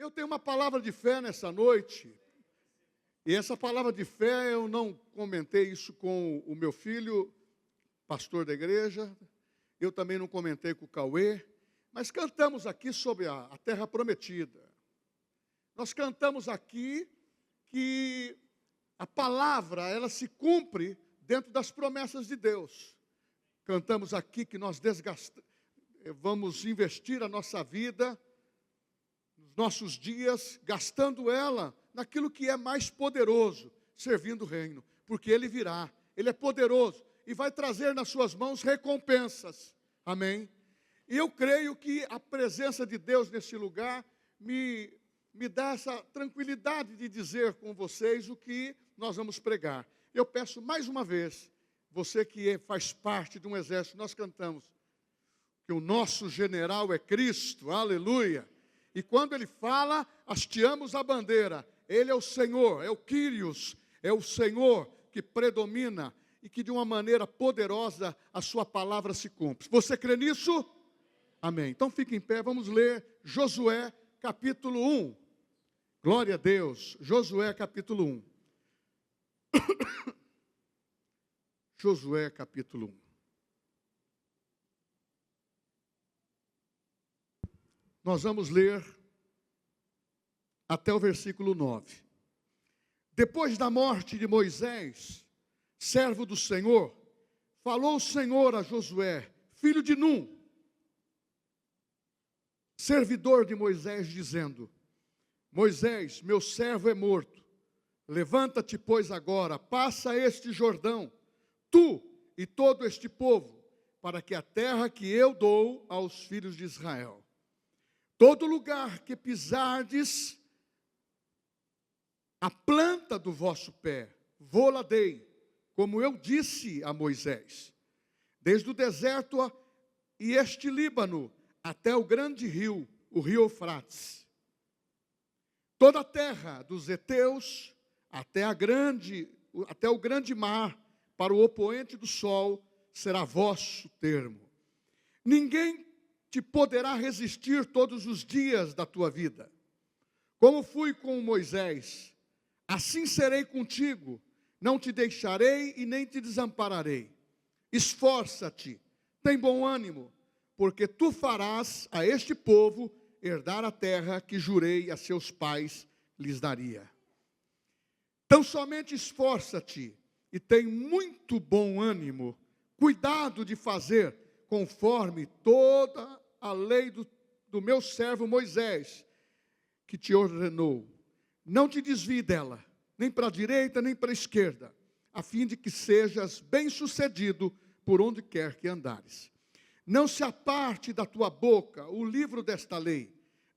Eu tenho uma palavra de fé nessa noite. E essa palavra de fé, eu não comentei isso com o meu filho, pastor da igreja. Eu também não comentei com o Cauê. Mas cantamos aqui sobre a terra prometida. Nós cantamos aqui que a palavra, ela se cumpre dentro das promessas de Deus. Cantamos aqui que nós vamos investir a nossa vida, nos nossos dias, gastando ela naquilo que é mais poderoso, servindo o reino. Porque Ele virá, Ele é poderoso e vai trazer nas suas mãos recompensas. Amém? E eu creio que a presença de Deus nesse lugar me dá essa tranquilidade de dizer com vocês o que nós vamos pregar. Eu peço mais uma vez, você que faz parte de um exército, nós cantamos que o nosso general é Cristo, aleluia. E quando Ele fala, hasteamos a bandeira. Ele é o Senhor, é o Kyrios, é o Senhor que predomina e que de uma maneira poderosa a sua palavra se cumpre. Você crê nisso? Amém. Então fique em pé, vamos ler Josué capítulo 1. Glória a Deus. Josué capítulo 1. Josué capítulo 1. Nós vamos ler até o versículo 9. Depois da morte de Moisés, servo do Senhor, falou o Senhor a Josué, filho de Num, servidor de Moisés, dizendo: Moisés, meu servo é morto. Levanta-te, pois, agora, passa este Jordão, tu e todo este povo, para que a terra que eu dou aos filhos de Israel. Todo lugar que pisardes a planta do vosso pé, vô-la dei, como eu disse a Moisés, desde o deserto e este Líbano, até o grande rio, o rio Eufrates. Toda a terra dos heteus, até o grande mar, para o opoente do sol, será vosso termo. Ninguém te poderá resistir todos os dias da tua vida. Como fui com Moisés, assim serei contigo, não te deixarei e nem te desampararei. Esforça-te, tem bom ânimo, porque tu farás a este povo herdar a terra que jurei a seus pais lhes daria. Então somente esforça-te e tem muito bom ânimo, cuidado de fazer conforme toda a lei do meu servo Moisés, que te ordenou. Não te desvie dela, nem para a direita, nem para a esquerda, a fim de que sejas bem-sucedido por onde quer que andares. Não se aparte da tua boca o livro desta lei,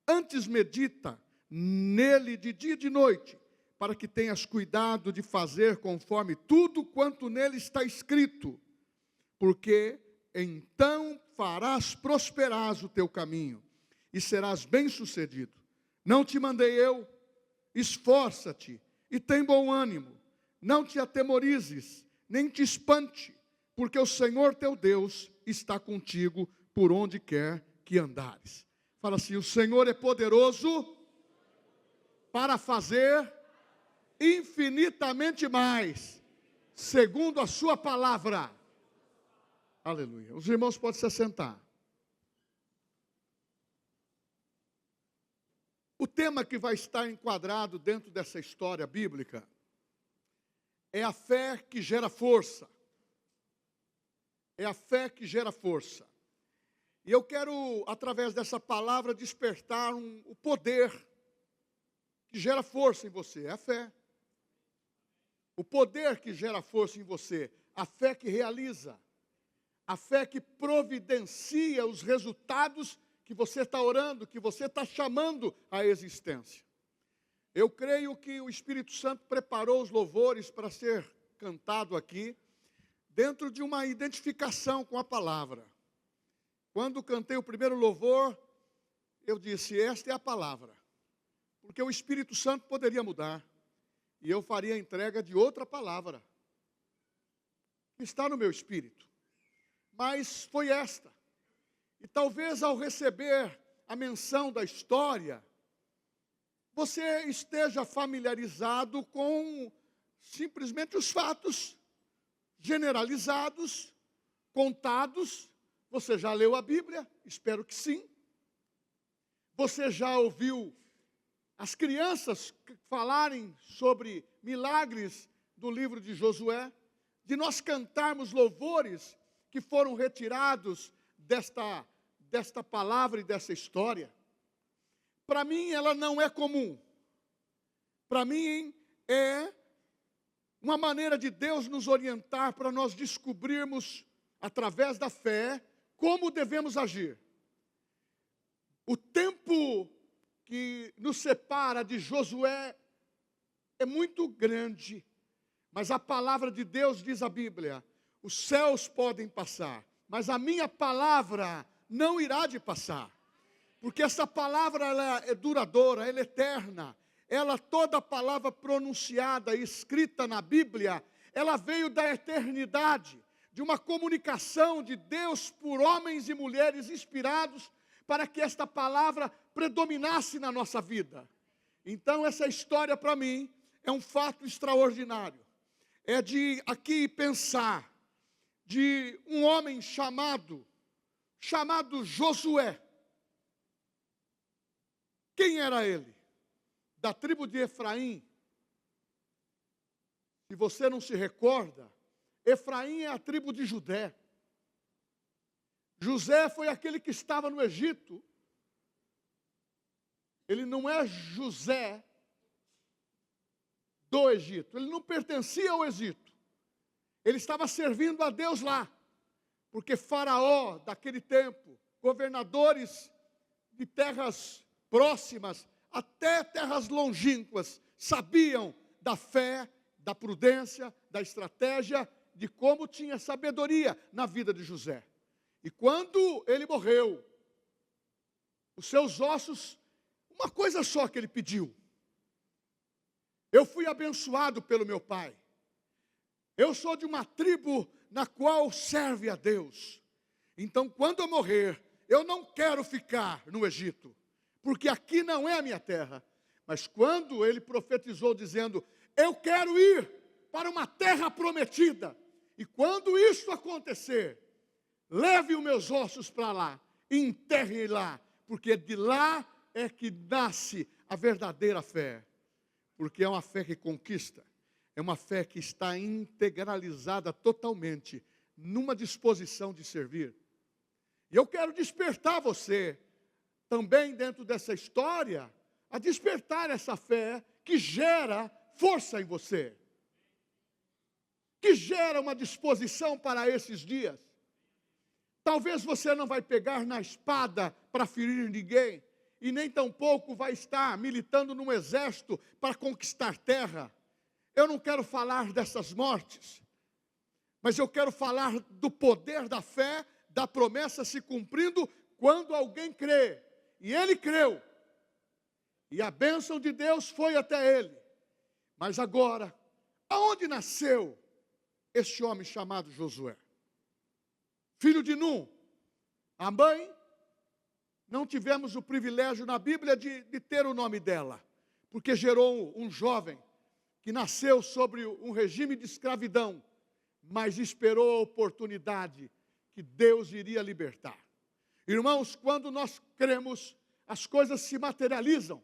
antes medita nele de dia e de noite, para que tenhas cuidado de fazer conforme tudo quanto nele está escrito, porque então farás prosperar o teu caminho e serás bem-sucedido. Não te mandei eu? Esforça-te e tem bom ânimo, não te atemorizes, nem te espante, porque o Senhor teu Deus está contigo por onde quer que andares. Fala assim: o Senhor é poderoso para fazer infinitamente mais, segundo a sua palavra. Aleluia. Os irmãos podem se assentar. O tema que vai estar enquadrado dentro dessa história bíblica é a fé que gera força. É a fé que gera força. E eu quero, através dessa palavra, despertar o poder que gera força em você. É a fé. O poder que gera força em você. A fé que realiza. A fé que providencia os resultados que você está orando, que você está chamando à existência. Eu creio que o Espírito Santo preparou os louvores para ser cantado aqui, dentro de uma identificação com a palavra. Quando cantei o primeiro louvor, eu disse: esta é a palavra. Porque o Espírito Santo poderia mudar, e eu faria a entrega de outra palavra, que está no meu espírito. Mas foi esta. E talvez ao receber a menção da história, você esteja familiarizado com simplesmente os fatos generalizados, contados. Você já leu a Bíblia? Espero que sim. Você já ouviu as crianças falarem sobre milagres do livro de Josué? De nós cantarmos louvores que foram retirados desta palavra e dessa história? Para mim, ela não é comum. Para mim, é uma maneira de Deus nos orientar para nós descobrirmos, através da fé, como devemos agir. O tempo que nos separa de Josué é muito grande, mas a palavra de Deus, diz a Bíblia, os céus podem passar, mas a minha palavra não irá de passar, porque essa palavra ela é duradoura, ela é eterna. Toda palavra pronunciada e escrita na Bíblia, ela veio da eternidade, de uma comunicação de Deus por homens e mulheres inspirados, para que esta palavra predominasse na nossa vida. Então essa história para mim é um fato extraordinário. É de aqui pensar de um homem chamado Josué. Quem era ele? Da tribo de Efraim. Se você não se recorda, Efraim é a tribo de Judá. José foi aquele que estava no Egito. Ele não é José do Egito. Ele não pertencia ao Egito. Ele estava servindo a Deus lá. Porque Faraó, daquele tempo, governadores de terras próximas, até terras longínquas, sabiam da fé, da prudência, da estratégia, de como tinha sabedoria na vida de José. E quando ele morreu, os seus ossos, uma coisa só que ele pediu: eu fui abençoado pelo meu pai, eu sou de uma tribo na qual serve a Deus, então quando eu morrer, eu não quero ficar no Egito, porque aqui não é a minha terra. Mas quando ele profetizou dizendo, eu quero ir para uma terra prometida, e quando isso acontecer, leve os meus ossos para lá, e enterre lá, porque de lá é que nasce a verdadeira fé, porque é uma fé que conquista, é uma fé que está integralizada totalmente, numa disposição de servir. E eu quero despertar você, também dentro dessa história, a despertar essa fé que gera força em você, que gera uma disposição para esses dias. Talvez você não vai pegar na espada para ferir ninguém, e nem tampouco vai estar militando num exército para conquistar terra. Eu não quero falar dessas mortes, mas eu quero falar do poder da fé, da promessa se cumprindo quando alguém crê. E ele creu, e a bênção de Deus foi até ele. Mas agora, aonde nasceu este homem chamado Josué? Filho de Num. A mãe, não tivemos o privilégio na Bíblia de ter o nome dela, porque gerou um jovem que nasceu sobre um regime de escravidão, mas esperou a oportunidade que Deus iria libertar. Irmãos, quando nós cremos, as coisas se materializam.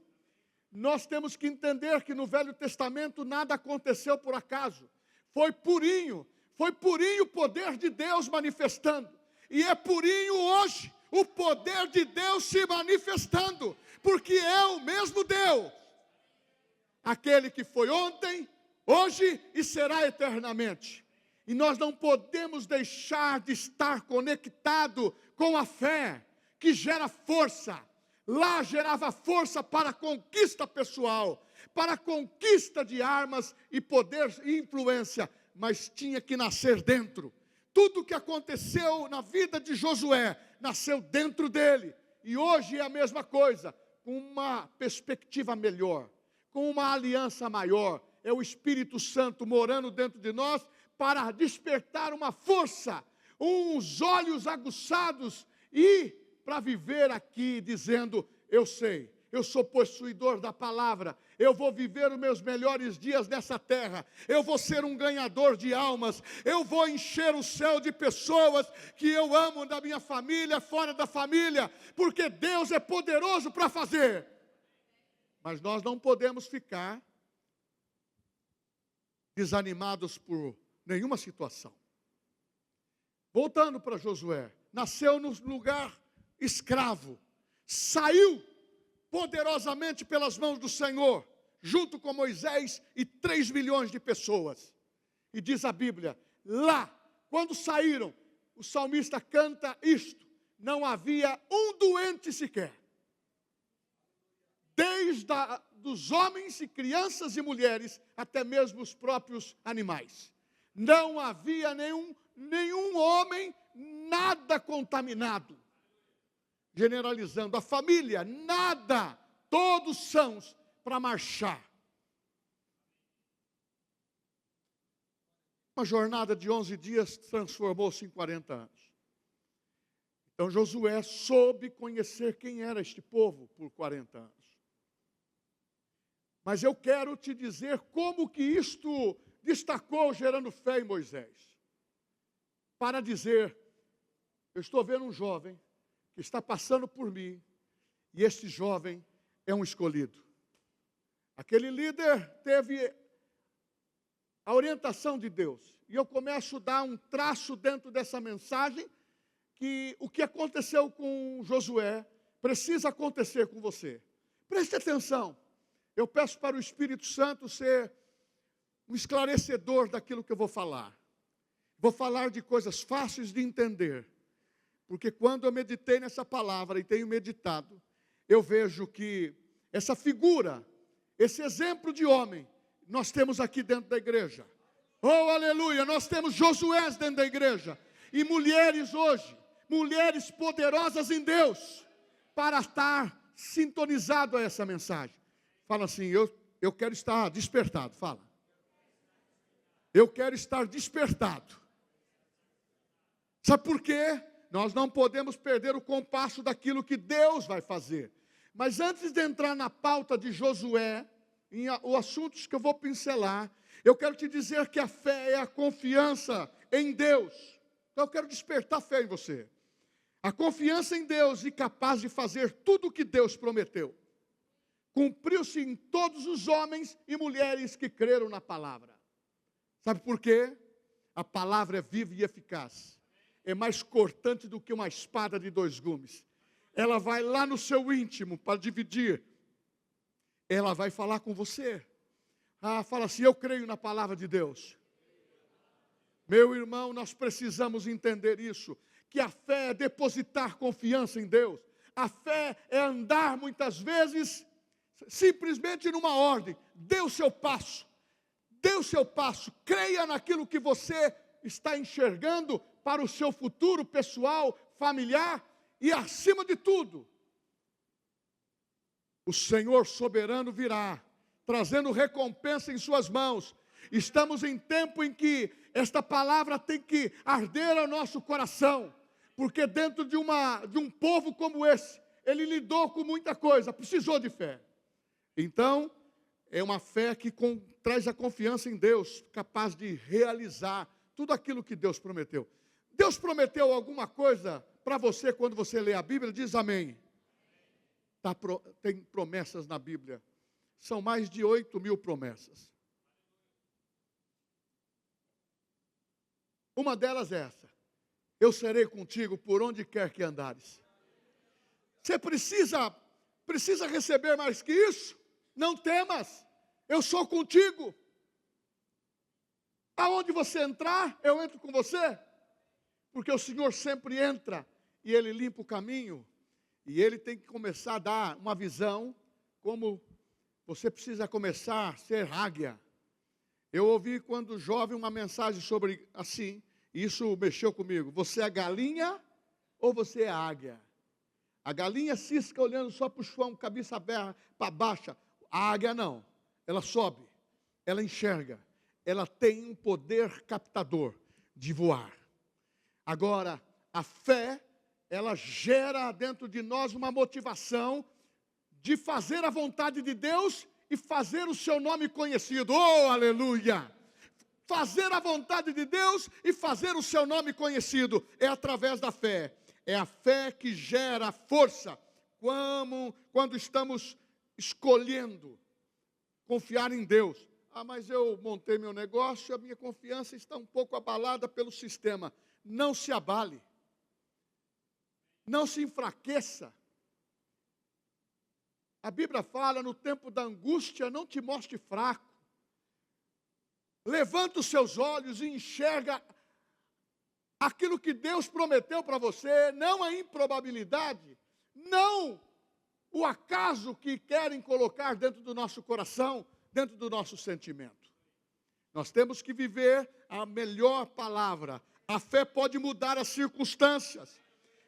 Nós temos que entender que no Velho Testamento nada aconteceu por acaso. Foi purinho o poder de Deus manifestando. E é purinho hoje o poder de Deus se manifestando, porque é o mesmo Deus, aquele que foi ontem, hoje e será eternamente. E nós não podemos deixar de estar conectado com a fé, que gera força. Lá gerava força para a conquista pessoal, para a conquista de armas e poder e influência, mas tinha que nascer dentro. Tudo o que aconteceu na vida de Josué, nasceu dentro dele. E hoje é a mesma coisa, com uma perspectiva melhor, com uma aliança maior. É o Espírito Santo morando dentro de nós, para despertar uma força, uns olhos aguçados, e para viver aqui dizendo, eu sei, eu sou possuidor da palavra, eu vou viver os meus melhores dias nessa terra, eu vou ser um ganhador de almas, eu vou encher o céu de pessoas que eu amo, da minha família, fora da família, porque Deus é poderoso para fazer. Mas nós não podemos ficar desanimados por nenhuma situação. Voltando para Josué, nasceu no lugar escravo, saiu poderosamente pelas mãos do Senhor, junto com Moisés e 3 milhões de pessoas. E diz a Bíblia, lá, quando saíram, o salmista canta isto: não havia um doente sequer. Desde dos homens e crianças e mulheres, até mesmo os próprios animais. Não havia nenhum homem, nada contaminado. Generalizando, a família, nada, todos sãos para marchar. Uma jornada de 11 dias transformou-se em 40 anos. Então Josué soube conhecer quem era este povo por 40 anos. Mas eu quero te dizer como que isto destacou gerando fé em Moisés. Para dizer, eu estou vendo um jovem que está passando por mim, e este jovem é um escolhido. Aquele líder teve a orientação de Deus, e eu começo a dar um traço dentro dessa mensagem, que o que aconteceu com Josué, precisa acontecer com você. Preste atenção, eu peço para o Espírito Santo ser um esclarecedor daquilo que eu vou falar. Vou falar de coisas fáceis de entender, porque quando eu meditei nessa palavra e tenho meditado, eu vejo que essa figura, esse exemplo de homem, nós temos aqui dentro da igreja. Oh, aleluia, nós temos Josué dentro da igreja, e mulheres hoje, mulheres poderosas em Deus, para estar sintonizado a essa mensagem. Fala assim, eu quero estar despertado, fala. Eu quero estar despertado. Sabe por quê? Nós não podemos perder o compasso daquilo que Deus vai fazer. Mas antes de entrar na pauta de Josué, os assuntos que eu vou pincelar, eu quero te dizer que a fé é a confiança em Deus. Então eu quero despertar fé em você. A confiança em Deus e capaz de fazer tudo o que Deus prometeu. Cumpriu-se em todos os homens e mulheres que creram na palavra. Sabe por quê? A palavra é viva e eficaz. É mais cortante do que uma espada de 2 gumes. Ela vai lá no seu íntimo para dividir. Ela vai falar com você. Fala assim, eu creio na palavra de Deus. Meu irmão, nós precisamos entender isso. Que a fé é depositar confiança em Deus. A fé é andar muitas vezes simplesmente numa ordem. Dê o seu passo. Dê o seu passo. Creia naquilo que você está enxergando para o seu futuro pessoal, familiar e acima de tudo, o Senhor soberano virá, trazendo recompensa em suas mãos. Estamos em tempo em que esta palavra tem que arder ao nosso coração, porque dentro de um povo como esse, ele lidou com muita coisa, precisou de fé. Então, é uma fé que traz a confiança em Deus, capaz de realizar tudo aquilo que Deus prometeu. Deus prometeu alguma coisa para você quando você lê a Bíblia? Diz amém. Tem promessas na Bíblia. São mais de 8.000 promessas. Uma delas é essa. Eu serei contigo por onde quer que andares. Você precisa receber mais que isso? Não temas, eu sou contigo. Aonde você entrar, eu entro com você. Porque o Senhor sempre entra e Ele limpa o caminho. E Ele tem que começar a dar uma visão, como você precisa começar a ser águia. Eu ouvi quando jovem uma mensagem sobre assim, e isso mexeu comigo. Você é galinha ou você é águia? A galinha cisca olhando só para o chão, cabeça aberta para baixo. A águia não, ela sobe, ela enxerga, ela tem um poder captador de voar. Agora, a fé, ela gera dentro de nós uma motivação de fazer a vontade de Deus e fazer o seu nome conhecido. Oh, aleluia! Fazer a vontade de Deus e fazer o seu nome conhecido é através da fé. É a fé que gera força quando estamos escolhendo confiar em Deus. Ah, mas eu montei meu negócio, a minha confiança está um pouco abalada pelo sistema. Não se abale. Não se enfraqueça. A Bíblia fala, no tempo da angústia, não te mostre fraco. Levanta os seus olhos e enxerga aquilo que Deus prometeu para você, não a improbabilidade, não o acaso que querem colocar dentro do nosso coração, dentro do nosso sentimento. Nós temos que viver a melhor palavra. A fé pode mudar as circunstâncias.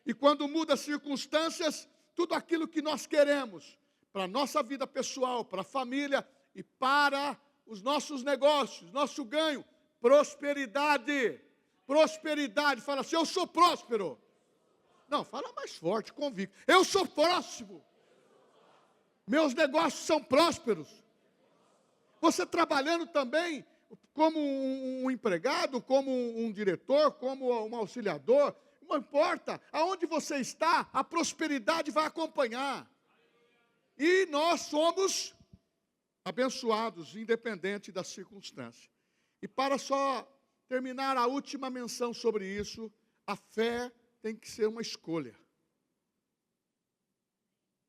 E quando muda as circunstâncias, tudo aquilo que nós queremos, para a nossa vida pessoal, para a família e para os nossos negócios, nosso ganho, prosperidade. Prosperidade, fala assim, eu sou próspero. Não, fala mais forte, convicto. Eu sou próximo. Meus negócios são prósperos. Você trabalhando também como um empregado, como um diretor, como um auxiliador, não importa, aonde você está, a prosperidade vai acompanhar. E nós somos abençoados, independente da circunstância. E para só terminar a última menção sobre isso, a fé tem que ser uma escolha.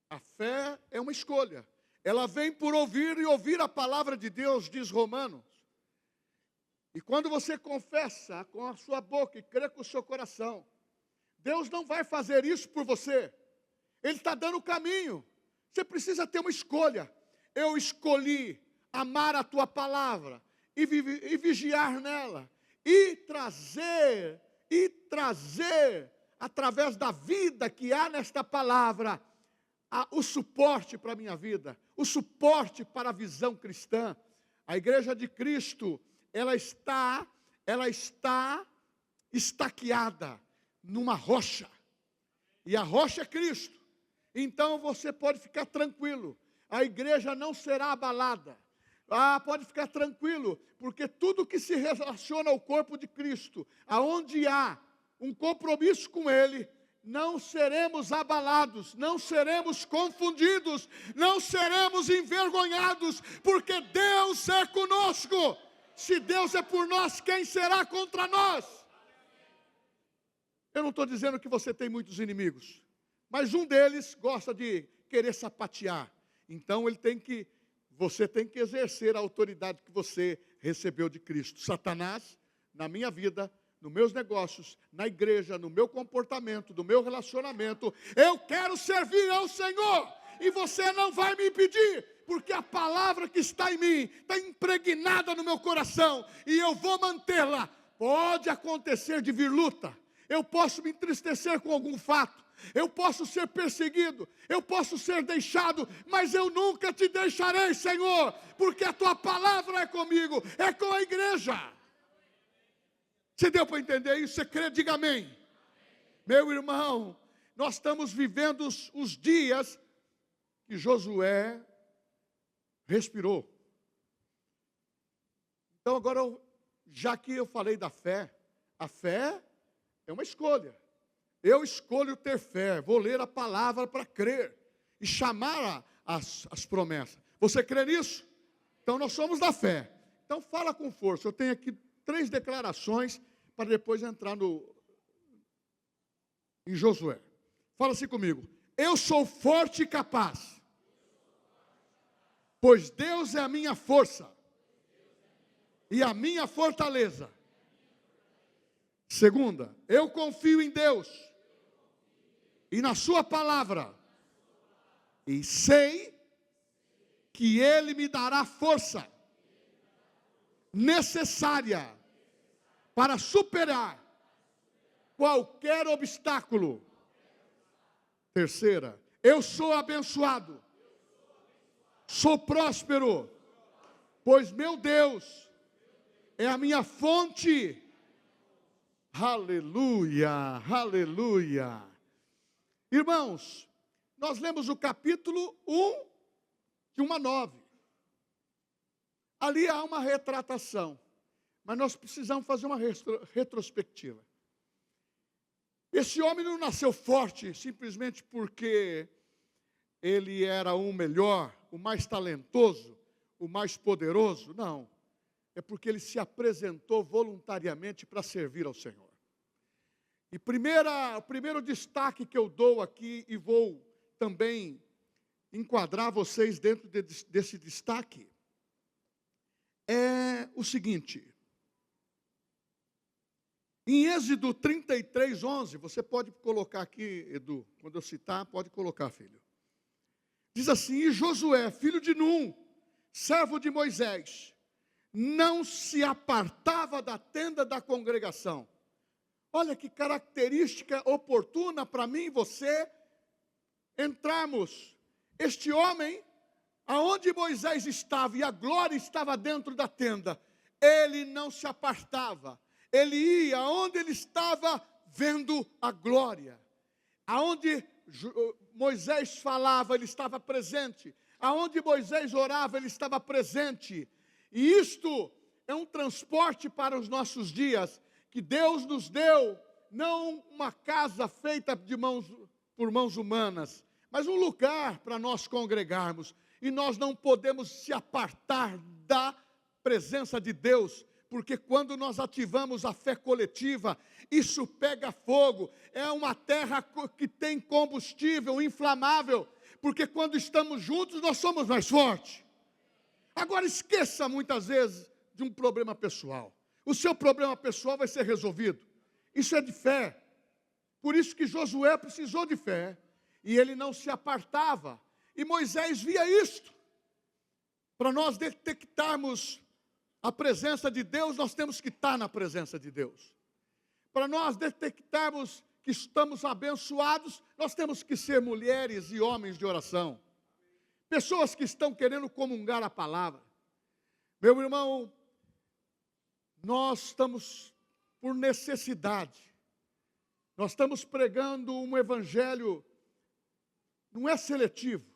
A fé é uma escolha. Ela vem por ouvir e ouvir a palavra de Deus, diz Romanos. E quando você confessa com a sua boca e crê com o seu coração, Deus não vai fazer isso por você. Ele está dando o caminho. Você precisa ter uma escolha. Eu escolhi amar a tua palavra e vigiar nela. E trazer, através da vida que há nesta palavra, o suporte para a minha vida, o suporte para a visão cristã. A igreja de Cristo, ela está estaqueada numa rocha. E a rocha é Cristo. Então você pode ficar tranquilo. A igreja não será abalada. Pode ficar tranquilo, porque tudo que se relaciona ao corpo de Cristo, aonde há um compromisso com Ele, não seremos abalados, não seremos confundidos, não seremos envergonhados, porque Deus é conosco. Se Deus é por nós, quem será contra nós? Eu não estou dizendo que você tem muitos inimigos, mas um deles gosta de querer sapatear. Então você tem que exercer a autoridade que você recebeu de Cristo. Satanás, na minha vida, nos meus negócios, na igreja, no meu comportamento, no meu relacionamento, eu quero servir ao Senhor, e você não vai me impedir, porque a palavra que está em mim, está impregnada no meu coração, e eu vou mantê-la. Pode acontecer de vir luta, eu posso me entristecer com algum fato, eu posso ser perseguido, eu posso ser deixado, mas eu nunca te deixarei, Senhor, porque a tua palavra é comigo, é com a igreja. Você deu para entender isso? Você crê? Diga amém. Meu irmão, nós estamos vivendo os dias que Josué respirou. Então agora, já que eu falei da fé, a fé é uma escolha. Eu escolho ter fé, vou ler a palavra para crer e chamar as promessas. Você crê nisso? Então nós somos da fé. Então fala com força. Eu tenho aqui 3 declarações para depois entrar em Josué. Fala assim comigo. Eu sou forte e capaz, pois Deus é a minha força e a minha fortaleza. Segunda, eu confio em Deus e na sua palavra, e sei que Ele me dará força necessária para superar qualquer obstáculo. Terceira, eu sou abençoado, sou próspero, pois meu Deus é a minha fonte. Aleluia, aleluia. Irmãos, nós lemos o capítulo 1, de 1 a 9. Ali há uma retratação, mas nós precisamos fazer uma retrospectiva. Esse homem não nasceu forte simplesmente porque ele era o melhor, o mais talentoso, o mais poderoso. Não, é porque ele se apresentou voluntariamente para servir ao Senhor. E o primeiro destaque que eu dou aqui, e vou também enquadrar vocês dentro desse destaque, é o seguinte. Em Êxodo 33, 11, você pode colocar aqui, Edu, quando eu citar, pode colocar, filho. Diz assim: e Josué, filho de Num, servo de Moisés, não se apartava da tenda da congregação. Olha que característica oportuna para mim e você entrarmos. Este homem, aonde Moisés estava e a glória estava dentro da tenda, ele não se apartava. Ele ia aonde ele estava vendo a glória. Aonde Moisés falava, ele estava presente. Aonde Moisés orava, ele estava presente. E isto é um transporte para os nossos dias, que Deus nos deu, não uma casa feita por mãos humanas, mas um lugar para nós congregarmos. E nós não podemos se apartar da presença de Deus, porque quando nós ativamos a fé coletiva, isso pega fogo. É uma terra que tem combustível inflamável, porque quando estamos juntos nós somos mais fortes. Agora esqueça muitas vezes de um problema pessoal. O seu problema pessoal vai ser resolvido. Isso é de fé. Por isso que Josué precisou de fé, e ele não se apartava. E Moisés via isto. Para nós detectarmos a presença de Deus, nós temos que estar na presença de Deus. Para nós detectarmos que estamos abençoados, nós temos que ser mulheres e homens de oração. Pessoas que estão querendo comungar a palavra. Meu irmão, nós estamos por necessidade. Nós estamos pregando um evangelho, não é seletivo,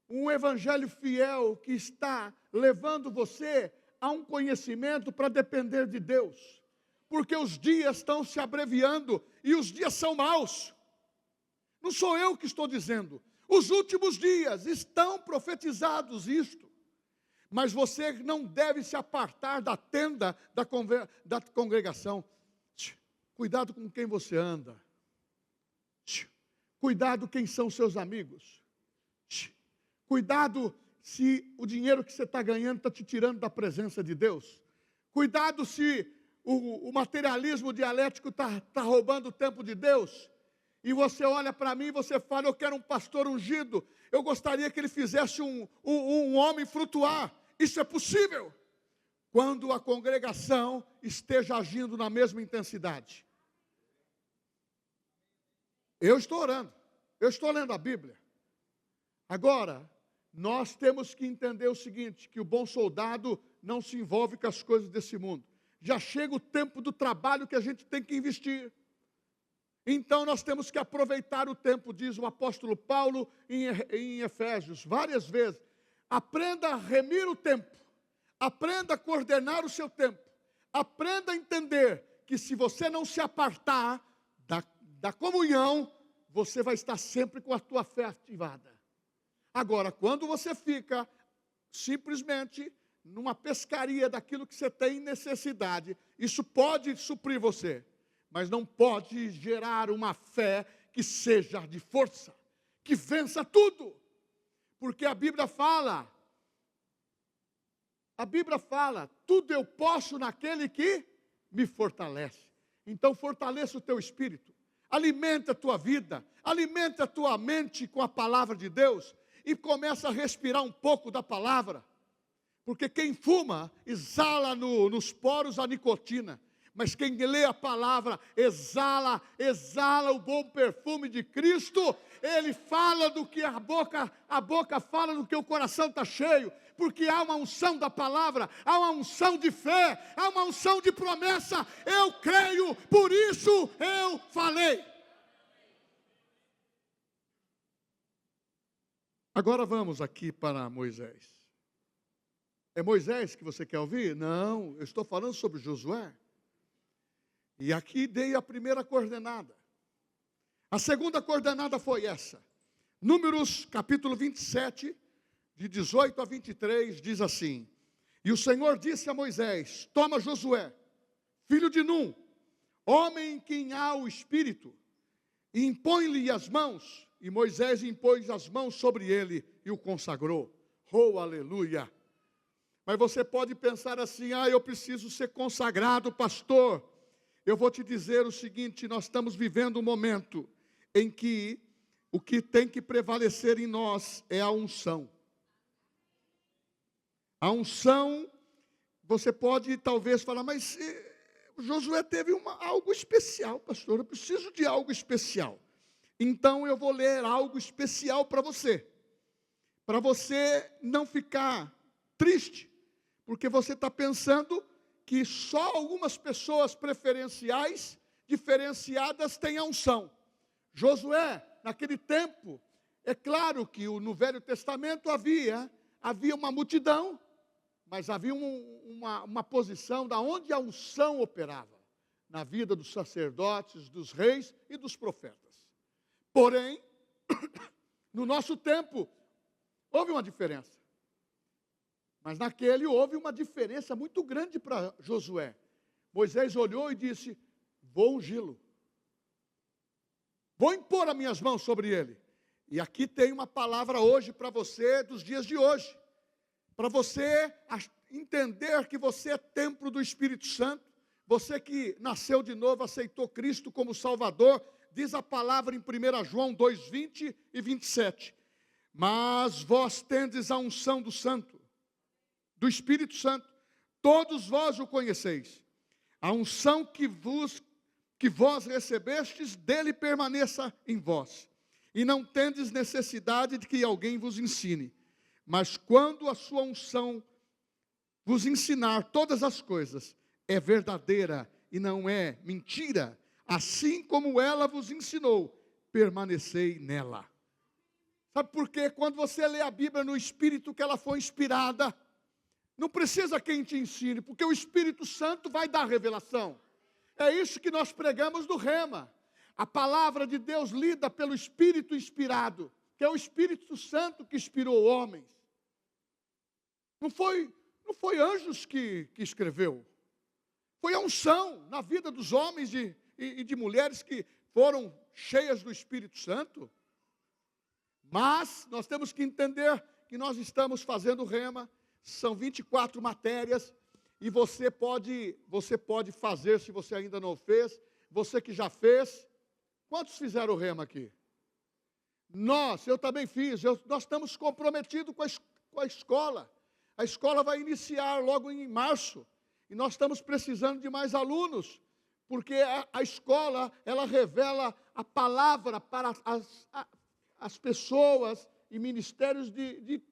um evangelho fiel que está levando você a um conhecimento para depender de Deus, porque os dias estão se abreviando e os dias são maus. Não sou eu que estou dizendo, os últimos dias estão profetizados isto, mas você não deve se apartar da tenda da congregação. Cuidado com quem você anda, cuidado quem são seus amigos, cuidado se o dinheiro que você está ganhando está te tirando da presença de Deus. Cuidado se o materialismo dialético está roubando o tempo de Deus. E você olha para mim e você fala: eu quero um pastor ungido. Eu gostaria que ele fizesse um homem flutuar. Isso é possível quando a congregação esteja agindo na mesma intensidade. Eu estou orando, eu estou lendo a Bíblia. Agora, nós temos que entender o seguinte, que o bom soldado não se envolve com as coisas desse mundo. Já chega o tempo do trabalho que a gente tem que investir. Então nós temos que aproveitar o tempo, diz o apóstolo Paulo em Efésios, várias vezes. Aprenda a remir o tempo, aprenda a coordenar o seu tempo, aprenda a entender que se você não se apartar da comunhão, você vai estar sempre com a tua fé ativada. Agora, quando você fica simplesmente numa pescaria daquilo que você tem necessidade, isso pode suprir você, mas não pode gerar uma fé que seja de força, que vença tudo. Porque a Bíblia fala, tudo eu posso naquele que me fortalece. Então fortaleça o teu espírito, alimenta a tua vida, alimenta a tua mente com a palavra de Deus, e começa a respirar um pouco da palavra, porque quem fuma exala nos poros a nicotina, mas quem lê a palavra exala o bom perfume de Cristo. Ele fala do que a boca fala do que o coração está cheio, porque há uma unção da palavra, há uma unção de fé, há uma unção de promessa. Eu creio, por isso eu falei. Agora vamos aqui para Moisés. É Moisés que você quer ouvir? Não, eu estou falando sobre Josué. E aqui dei a primeira coordenada. A segunda coordenada foi essa. Números capítulo 27, de 18 a 23, diz assim: E o Senhor disse a Moisés: Toma Josué, filho de Num, homem em quem há o Espírito, e impõe-lhe as mãos. E Moisés impôs as mãos sobre ele e o consagrou. Oh, aleluia! Mas você pode pensar assim: eu preciso ser consagrado, pastor. Eu vou te dizer o seguinte: nós estamos vivendo um momento em que o que tem que prevalecer em nós é a unção. A unção, você pode talvez falar, mas Josué teve algo especial, pastor. Eu preciso de algo especial. Então eu vou ler algo especial para você não ficar triste, porque você está pensando que só algumas pessoas preferenciais, diferenciadas, têm a unção. Josué, naquele tempo, é claro que no Velho Testamento havia uma multidão, mas havia uma posição da onde a unção operava, na vida dos sacerdotes, dos reis e dos profetas. Porém, no nosso tempo, houve uma diferença. Mas naquele houve uma diferença muito grande para Josué. Moisés olhou e disse: Vou ungí-lo. Vou impor as minhas mãos sobre ele. E aqui tem uma palavra hoje para você, dos dias de hoje. Para você entender que você é templo do Espírito Santo. Você que nasceu de novo, aceitou Cristo como Salvador. Diz a palavra em 1 João 2, 20 e 27. Mas vós tendes a unção do Santo, do Espírito Santo, todos vós o conheceis. A unção que vós recebestes, dele permaneça em vós. E não tendes necessidade de que alguém vos ensine. Mas quando a sua unção vos ensinar todas as coisas, é verdadeira e não é mentira, assim como ela vos ensinou, permanecei nela. Sabe por quê? Quando você lê a Bíblia no Espírito que ela foi inspirada, não precisa quem te ensine, porque o Espírito Santo vai dar revelação. É isso que nós pregamos no Rema. A palavra de Deus lida pelo Espírito inspirado, que é o Espírito Santo que inspirou homens. Não foi anjos que escreveu. Foi a unção na vida dos homens e de mulheres que foram cheias do Espírito Santo. Mas nós temos que entender que nós estamos fazendo Rema. São 24 matérias. E você pode fazer, se você ainda não fez. Você que já fez. Quantos fizeram o Rema aqui? Eu também fiz. Nós estamos comprometidos com a escola. A escola vai iniciar logo em março. E nós estamos precisando de mais alunos. Porque a escola, ela revela a palavra para as pessoas e ministérios de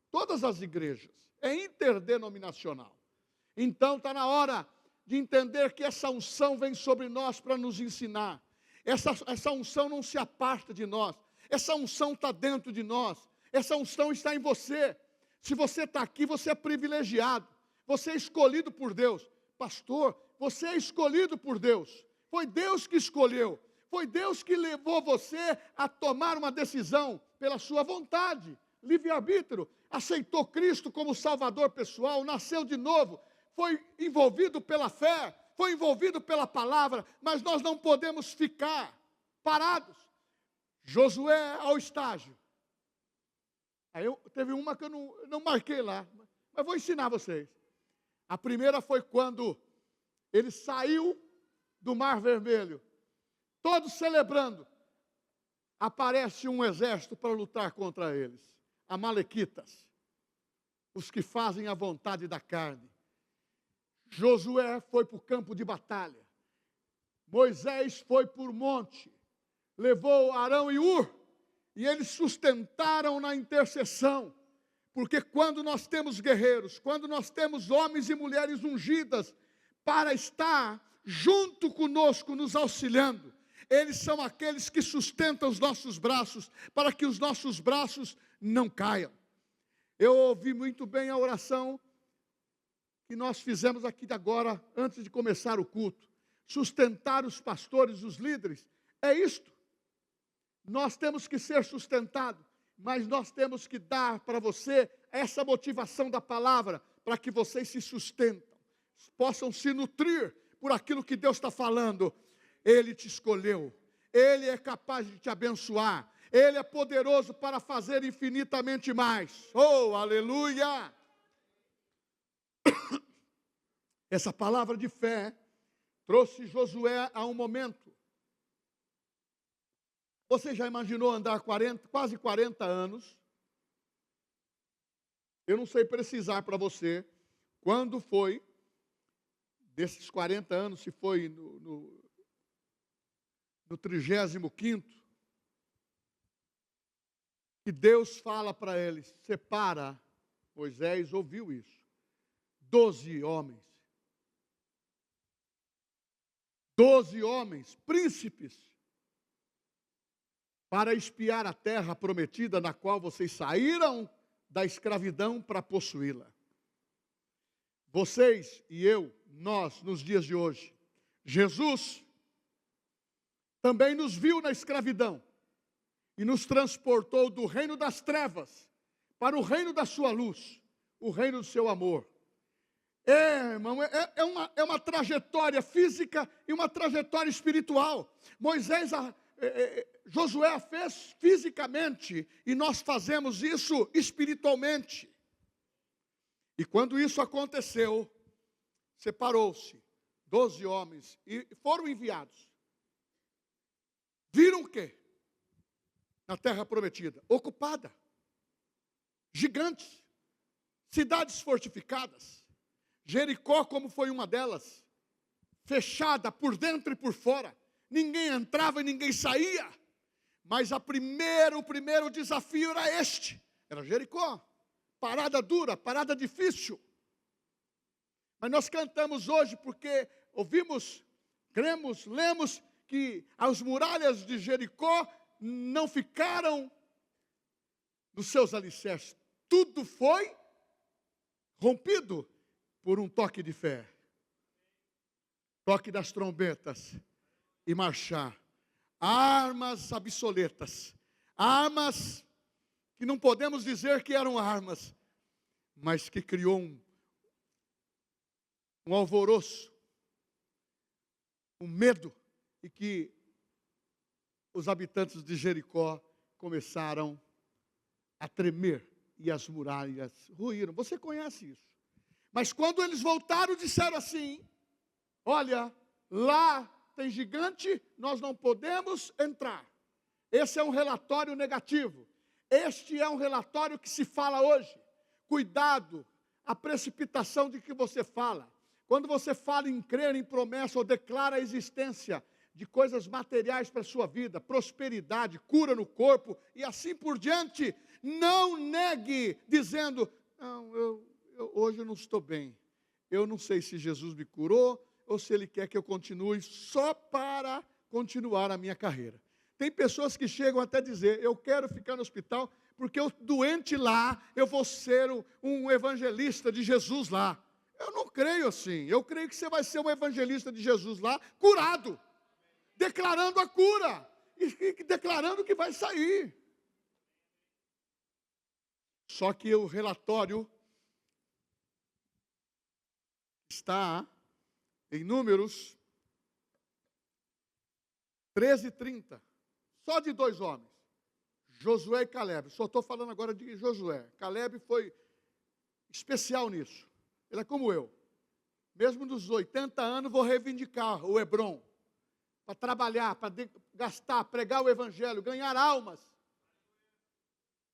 todas as igrejas. É interdenominacional. Então está na hora de entender que essa unção vem sobre nós para nos ensinar. Essa unção não se aparta de nós. Essa unção está dentro de nós. Essa unção está em você. Se você está aqui, você é privilegiado. Você é escolhido por Deus. Pastor, você é escolhido por Deus. Foi Deus que escolheu. Foi Deus que levou você a tomar uma decisão pela sua vontade. Livre-arbítrio. Aceitou Cristo como Salvador pessoal. Nasceu de novo. Foi envolvido pela fé. Foi envolvido pela palavra. Mas nós não podemos ficar parados. Josué ao estágio. Aí teve uma que eu não marquei lá. Mas vou ensinar vocês. A primeira foi quando ele saiu do Mar Vermelho. Todos celebrando. Aparece um exército para lutar contra eles. Amalequitas. Os que fazem a vontade da carne. Josué foi para o campo de batalha. Moisés foi por monte. Levou Arão e Ur. E eles sustentaram na intercessão. Porque quando nós temos guerreiros, quando nós temos homens e mulheres ungidas para estar junto conosco, nos auxiliando, Eles são aqueles que sustentam os nossos braços, para que os nossos braços não caiam. Eu ouvi muito bem a oração que nós fizemos aqui agora, antes de começar o culto. Sustentar os pastores, os líderes, é isto. Nós temos que ser sustentados, mas nós temos que dar para você essa motivação da palavra, para que vocês se sustentem, possam se nutrir por aquilo que Deus está falando. Ele te escolheu, Ele é capaz de te abençoar, Ele é poderoso para fazer infinitamente mais. Oh, aleluia! Essa palavra de fé trouxe Josué a um momento. Você já imaginou andar quase 40 anos? Eu não sei precisar para você quando foi, desses 40 anos, se foi no 35º, que Deus fala para eles, separa, Moisés ouviu isso, 12 homens. 12 homens, príncipes, para espiar a terra prometida na qual vocês saíram da escravidão para possuí-la. Vocês e eu, nós, nos dias de hoje, Jesus também nos viu na escravidão e nos transportou do reino das trevas para o reino da sua luz, o reino do seu amor. Irmão, é uma trajetória física e uma trajetória espiritual. Josué a fez fisicamente e nós fazemos isso espiritualmente. E quando isso aconteceu, separou-se 12 homens e foram enviados. Viram o quê? Na terra prometida, ocupada, gigantes, cidades fortificadas. Jericó, como foi uma delas, fechada por dentro e por fora. Ninguém entrava e ninguém saía. Mas o primeiro desafio era este. Era Jericó. Parada dura, parada difícil. Mas nós cantamos hoje porque ouvimos, cremos, lemos que as muralhas de Jericó não ficaram nos seus alicerces. Tudo foi rompido por um toque de fé. Toque das trombetas e marchar. Armas obsoletas. Armas que não podemos dizer que eram armas, mas que criou um alvoroço, um medo, e que os habitantes de Jericó começaram a tremer e as muralhas ruíram. Você conhece isso. Mas quando eles voltaram, disseram assim: olha, lá tem gigante, nós não podemos entrar. Esse é um relatório negativo. Este é um relatório que se fala hoje. Cuidado, a precipitação de que você fala. Quando você fala em crer em promessa ou declara a existência de coisas materiais para a sua vida, prosperidade, cura no corpo e assim por diante, não negue dizendo: não, hoje eu não estou bem. Eu não sei se Jesus me curou ou se Ele quer que eu continue só para continuar a minha carreira. Tem pessoas que chegam até a dizer: eu quero ficar no hospital porque eu doente lá, eu vou ser um evangelista de Jesus lá. Eu não creio assim. Eu creio que você vai ser um evangelista de Jesus lá, curado, declarando a cura e declarando que vai sair. Só que o relatório está em Números 13:30, só de 2 homens, Josué e Caleb. Só estou falando agora de Josué. Caleb foi especial nisso. Ele é como eu. Mesmo nos 80 anos, vou reivindicar o Hebron, para trabalhar, para gastar, pregar o evangelho, ganhar almas.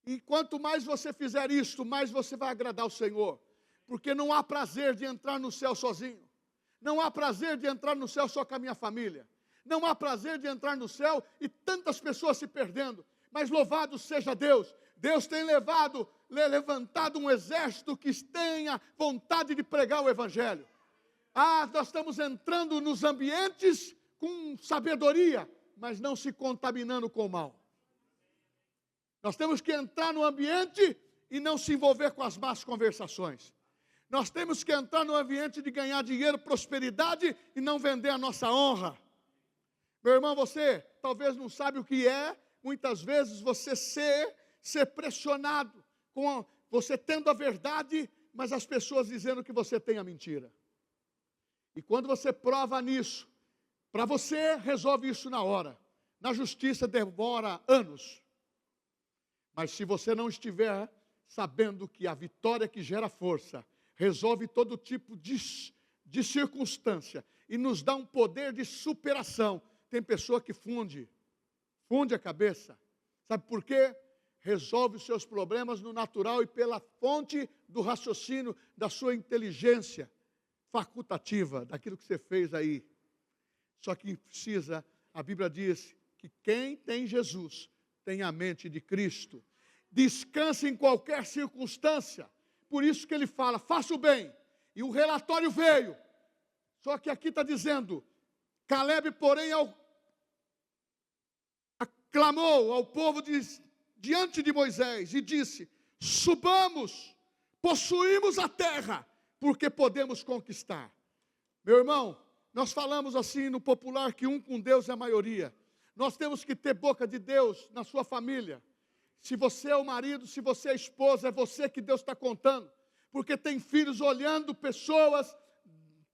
E quanto mais você fizer isso, mais você vai agradar o Senhor. Porque não há prazer de entrar no céu sozinho. Não há prazer de entrar no céu só com a minha família. Não há prazer de entrar no céu e tantas pessoas se perdendo. Mas louvado seja Deus. Deus tem levantado um exército que tenha vontade de pregar o evangelho. Nós estamos entrando nos ambientes com sabedoria, mas não se contaminando com o mal. Nós temos que entrar no ambiente e não se envolver com as más conversações. Nós temos que entrar no ambiente de ganhar dinheiro, prosperidade e não vender a nossa honra. Meu irmão, você talvez não sabe o que é, muitas vezes você ser pressionado, com você tendo a verdade, mas as pessoas dizendo que você tem a mentira. E quando você prova nisso, para você resolve isso na hora. Na justiça demora anos. Mas se você não estiver sabendo que a vitória que gera força, resolve todo tipo de circunstância e nos dá um poder de superação. Tem pessoa que funde a cabeça. Sabe por quê? Resolve os seus problemas no natural e pela fonte do raciocínio, da sua inteligência facultativa, daquilo que você fez aí. Só que precisa, a Bíblia diz que quem tem Jesus tem a mente de Cristo. Descansa em qualquer circunstância. Por isso que ele fala, faça o bem. E o relatório veio. Só que aqui está dizendo, Caleb, porém, clamou ao povo diante de Moisés e disse, subamos, possuímos a terra, porque podemos conquistar. Meu irmão, nós falamos assim no popular que um com Deus é a maioria. Nós temos que ter boca de Deus na sua família. Se você é o marido, se você é a esposa, é você que Deus está contando. Porque tem filhos olhando pessoas,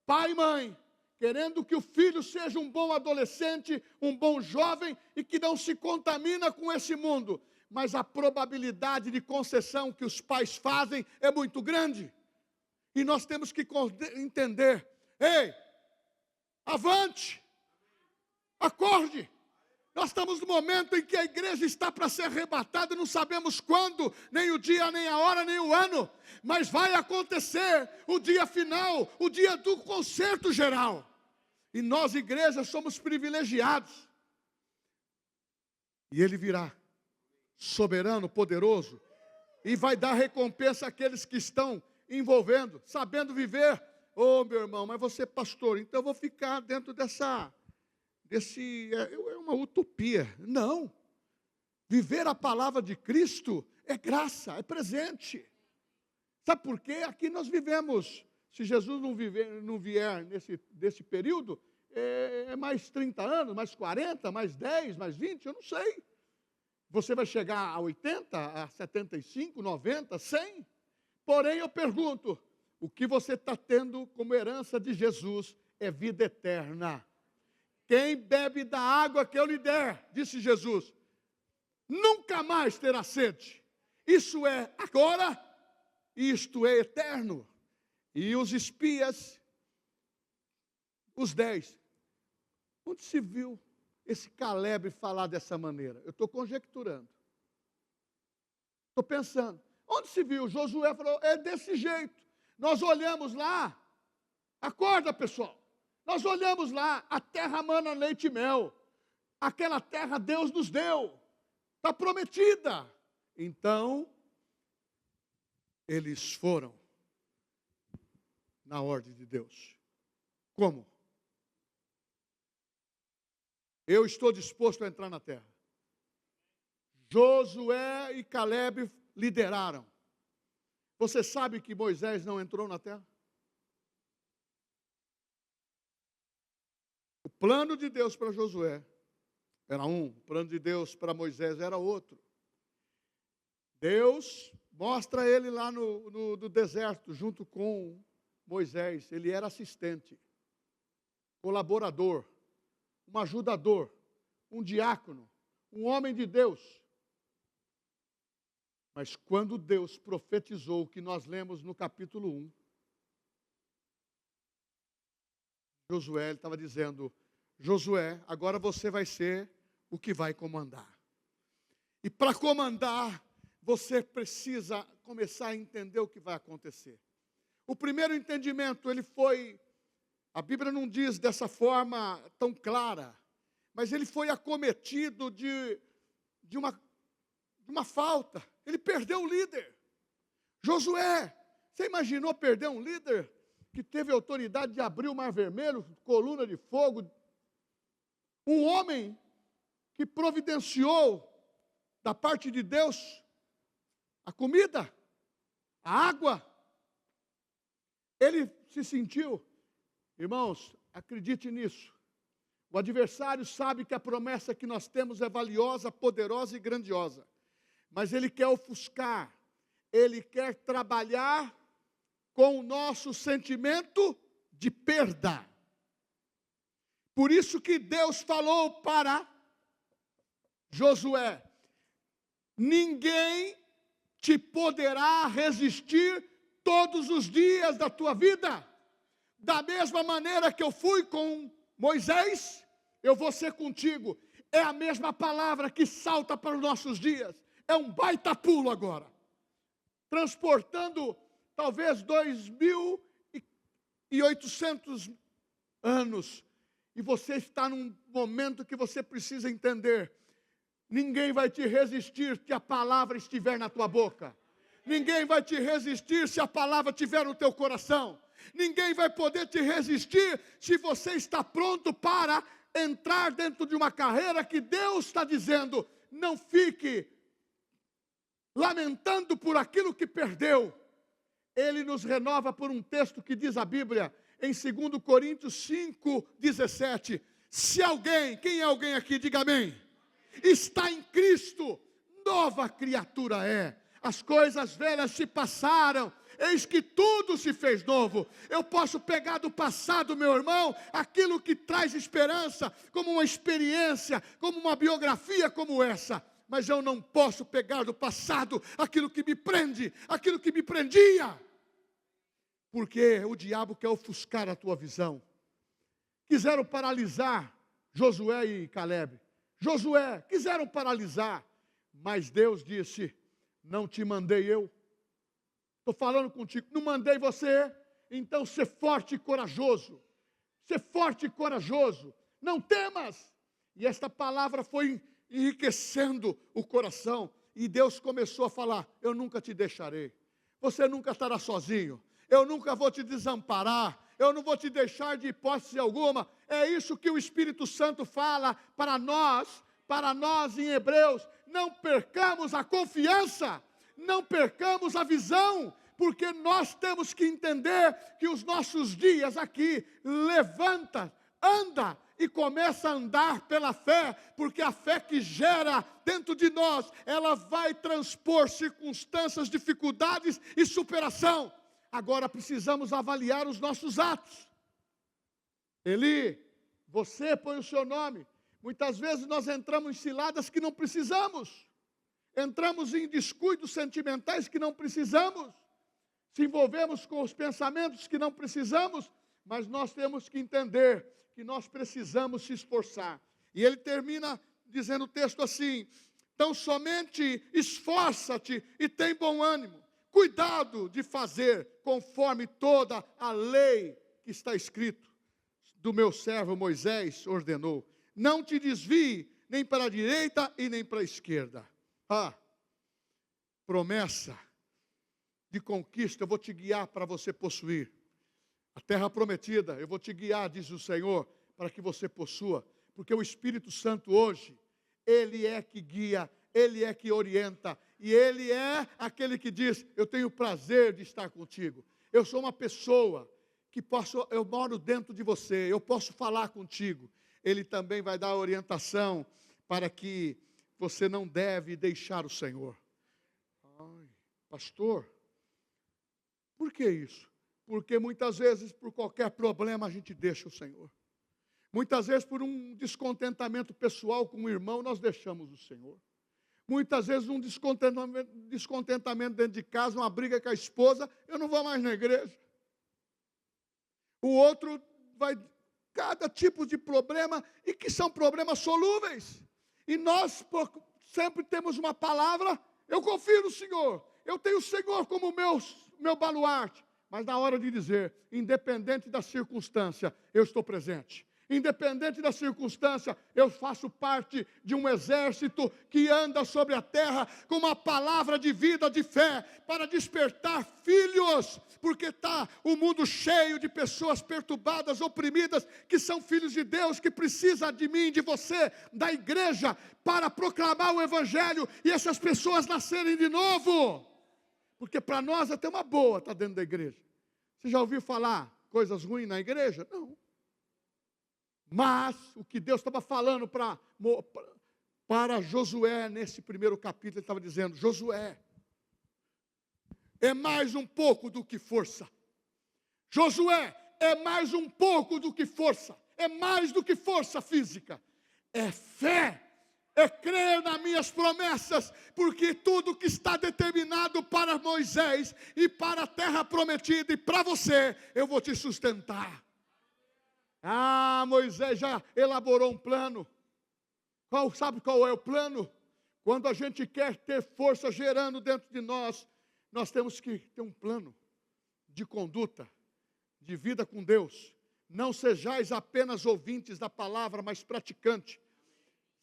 pai e mãe, querendo que o filho seja um bom adolescente, um bom jovem e que não se contamina com esse mundo. Mas a probabilidade de concessão que os pais fazem é muito grande. E nós temos que entender, ei, avante, acorde. Nós estamos no momento em que a igreja está para ser arrebatada, não sabemos quando, nem o dia, nem a hora, nem o ano, mas vai acontecer o dia final, o dia do concerto geral. E nós, igreja, somos privilegiados. E ele virá, soberano, poderoso, e vai dar recompensa àqueles que estão envolvendo, sabendo viver. Ô, meu irmão, mas você é pastor, então eu vou ficar dentro é uma utopia. Não. Viver a palavra de Cristo é graça, é presente. Sabe por quê? Aqui nós vivemos, se Jesus não vier nesse período, é mais 30 anos, mais 40, mais 10, mais 20, eu não sei. Você vai chegar a 80, a 75, 90, 100? Porém, eu pergunto, o que você está tendo como herança de Jesus é vida eterna. Quem bebe da água que eu lhe der, disse Jesus, nunca mais terá sede. Isso é agora, isto é eterno. E os espias, os 10, onde se viu esse Caleb falar dessa maneira? Eu estou conjecturando. Estou pensando. Onde se viu? Josué falou, é desse jeito. Nós olhamos lá, acorda pessoal. Nós olhamos lá, a terra mana leite e mel. Aquela terra Deus nos deu. Está prometida. Então, eles foram na ordem de Deus. Como? Eu estou disposto a entrar na terra. Josué e Caleb lideraram. Você sabe que Moisés não entrou na terra? O plano de Deus para Josué era um, o plano de Deus para Moisés era outro. Deus mostra ele lá no deserto, junto com Moisés. Ele era assistente, colaborador, um ajudador, um diácono, um homem de Deus. Mas quando Deus profetizou o que nós lemos no capítulo 1, Josué, ele estava dizendo, Josué, agora você vai ser o que vai comandar. E para comandar, você precisa começar a entender o que vai acontecer. O primeiro entendimento, ele foi, a Bíblia não diz dessa forma tão clara, mas ele foi acometido de uma falta. Ele perdeu o líder. Josué, você imaginou perder um líder que teve autoridade de abrir o Mar Vermelho, coluna de fogo? Um homem que providenciou da parte de Deus a comida, a água. Ele se sentiu, irmãos, acredite nisso. O adversário sabe que a promessa que nós temos é valiosa, poderosa e grandiosa. Mas ele quer ofuscar, ele quer trabalhar com o nosso sentimento de perda. Por isso que Deus falou para Josué: ninguém te poderá resistir todos os dias da tua vida. Da mesma maneira que eu fui com Moisés, eu vou ser contigo. É a mesma palavra que salta para os nossos dias. É um baita pulo agora. Transportando talvez 2.800 anos. E você está num momento que você precisa entender. Ninguém vai te resistir se a palavra estiver na tua boca. Ninguém vai te resistir se a palavra estiver no teu coração. Ninguém vai poder te resistir se você está pronto para entrar dentro de uma carreira que Deus está dizendo: não fique lamentando por aquilo que perdeu. Ele nos renova por um texto que diz a Bíblia, em 2 Coríntios 5:17. Se alguém, quem é alguém aqui, diga amém, está em Cristo, nova criatura é. As coisas velhas se passaram, eis que tudo se fez novo. Eu posso pegar do passado, meu irmão, aquilo que traz esperança, como uma experiência, como uma biografia como essa. Mas eu não posso pegar do passado aquilo que me prende, aquilo que me prendia. Porque o diabo quer ofuscar a tua visão. Quiseram paralisar Josué e Calebe. Josué, quiseram paralisar. Mas Deus disse: não te mandei eu. Estou falando contigo, não mandei você. Então ser forte e corajoso. Ser forte e corajoso. Não temas. E esta palavra foi enriquecendo o coração. E Deus começou a falar: eu nunca te deixarei. Você nunca estará sozinho. Eu nunca vou te desamparar. Eu não vou te deixar de hipótese alguma. É isso que o Espírito Santo fala para nós em Hebreus. Não percamos a confiança, não percamos a visão, porque nós temos que entender que os nossos dias aqui, levanta, anda e começa a andar pela fé, porque a fé que gera dentro de nós, ela vai transpor circunstâncias, dificuldades e superação. Agora precisamos avaliar os nossos atos. Eli, você põe o seu nome. Muitas vezes nós entramos em ciladas que não precisamos. Entramos em descuidos sentimentais que não precisamos. Se envolvemos com os pensamentos que não precisamos. Mas nós temos que entender que nós precisamos se esforçar. E ele termina dizendo o texto assim: então somente esforça-te e tem bom ânimo. Cuidado de fazer conforme toda a lei que está escrito. Do meu servo Moisés ordenou. Não te desvie nem para a direita e nem para a esquerda. Promessa de conquista, eu vou te guiar para você possuir. A terra prometida, eu vou te guiar, diz o Senhor, para que você possua. Porque o Espírito Santo hoje, Ele é que guia, Ele é que orienta. E Ele é aquele que diz: eu tenho prazer de estar contigo. Eu sou uma pessoa que eu moro dentro de você, eu posso falar contigo. Ele também vai dar orientação para que você não deve deixar o Senhor. Pastor, por que isso? Porque muitas vezes por qualquer problema a gente deixa o Senhor. Muitas vezes por um descontentamento pessoal com o irmão nós deixamos o Senhor. Muitas vezes um descontentamento dentro de casa, uma briga com a esposa, eu não vou mais na igreja. O outro vai, cada tipo de problema, e que são problemas solúveis. E nós sempre temos uma palavra: eu confio no Senhor, eu tenho o Senhor como meu baluarte. Mas na hora de dizer, independente da circunstância, eu estou presente. Independente da circunstância, eu faço parte de um exército que anda sobre a terra com uma palavra de vida, de fé, para despertar filhos, porque está o mundo cheio de pessoas perturbadas, oprimidas, que são filhos de Deus, que precisam de mim, de você, da igreja, para proclamar o evangelho e essas pessoas nascerem de novo. Porque para nós até uma boa estar dentro da igreja. Você já ouviu falar coisas ruins na igreja? Não. Mas o que Deus estava falando para Josué, nesse primeiro capítulo, ele estava dizendo: Josué, é mais um pouco do que força. Josué, é mais um pouco do que força. É mais do que força física. É fé. É crer nas minhas promessas, porque tudo que está determinado para Moisés e para a terra prometida e para você, eu vou te sustentar. Moisés já elaborou um plano. Sabe qual é o plano? Quando a gente quer ter força gerando dentro de nós, nós temos que ter um plano de conduta, de vida com Deus. Não sejais apenas ouvintes da palavra, mas praticante.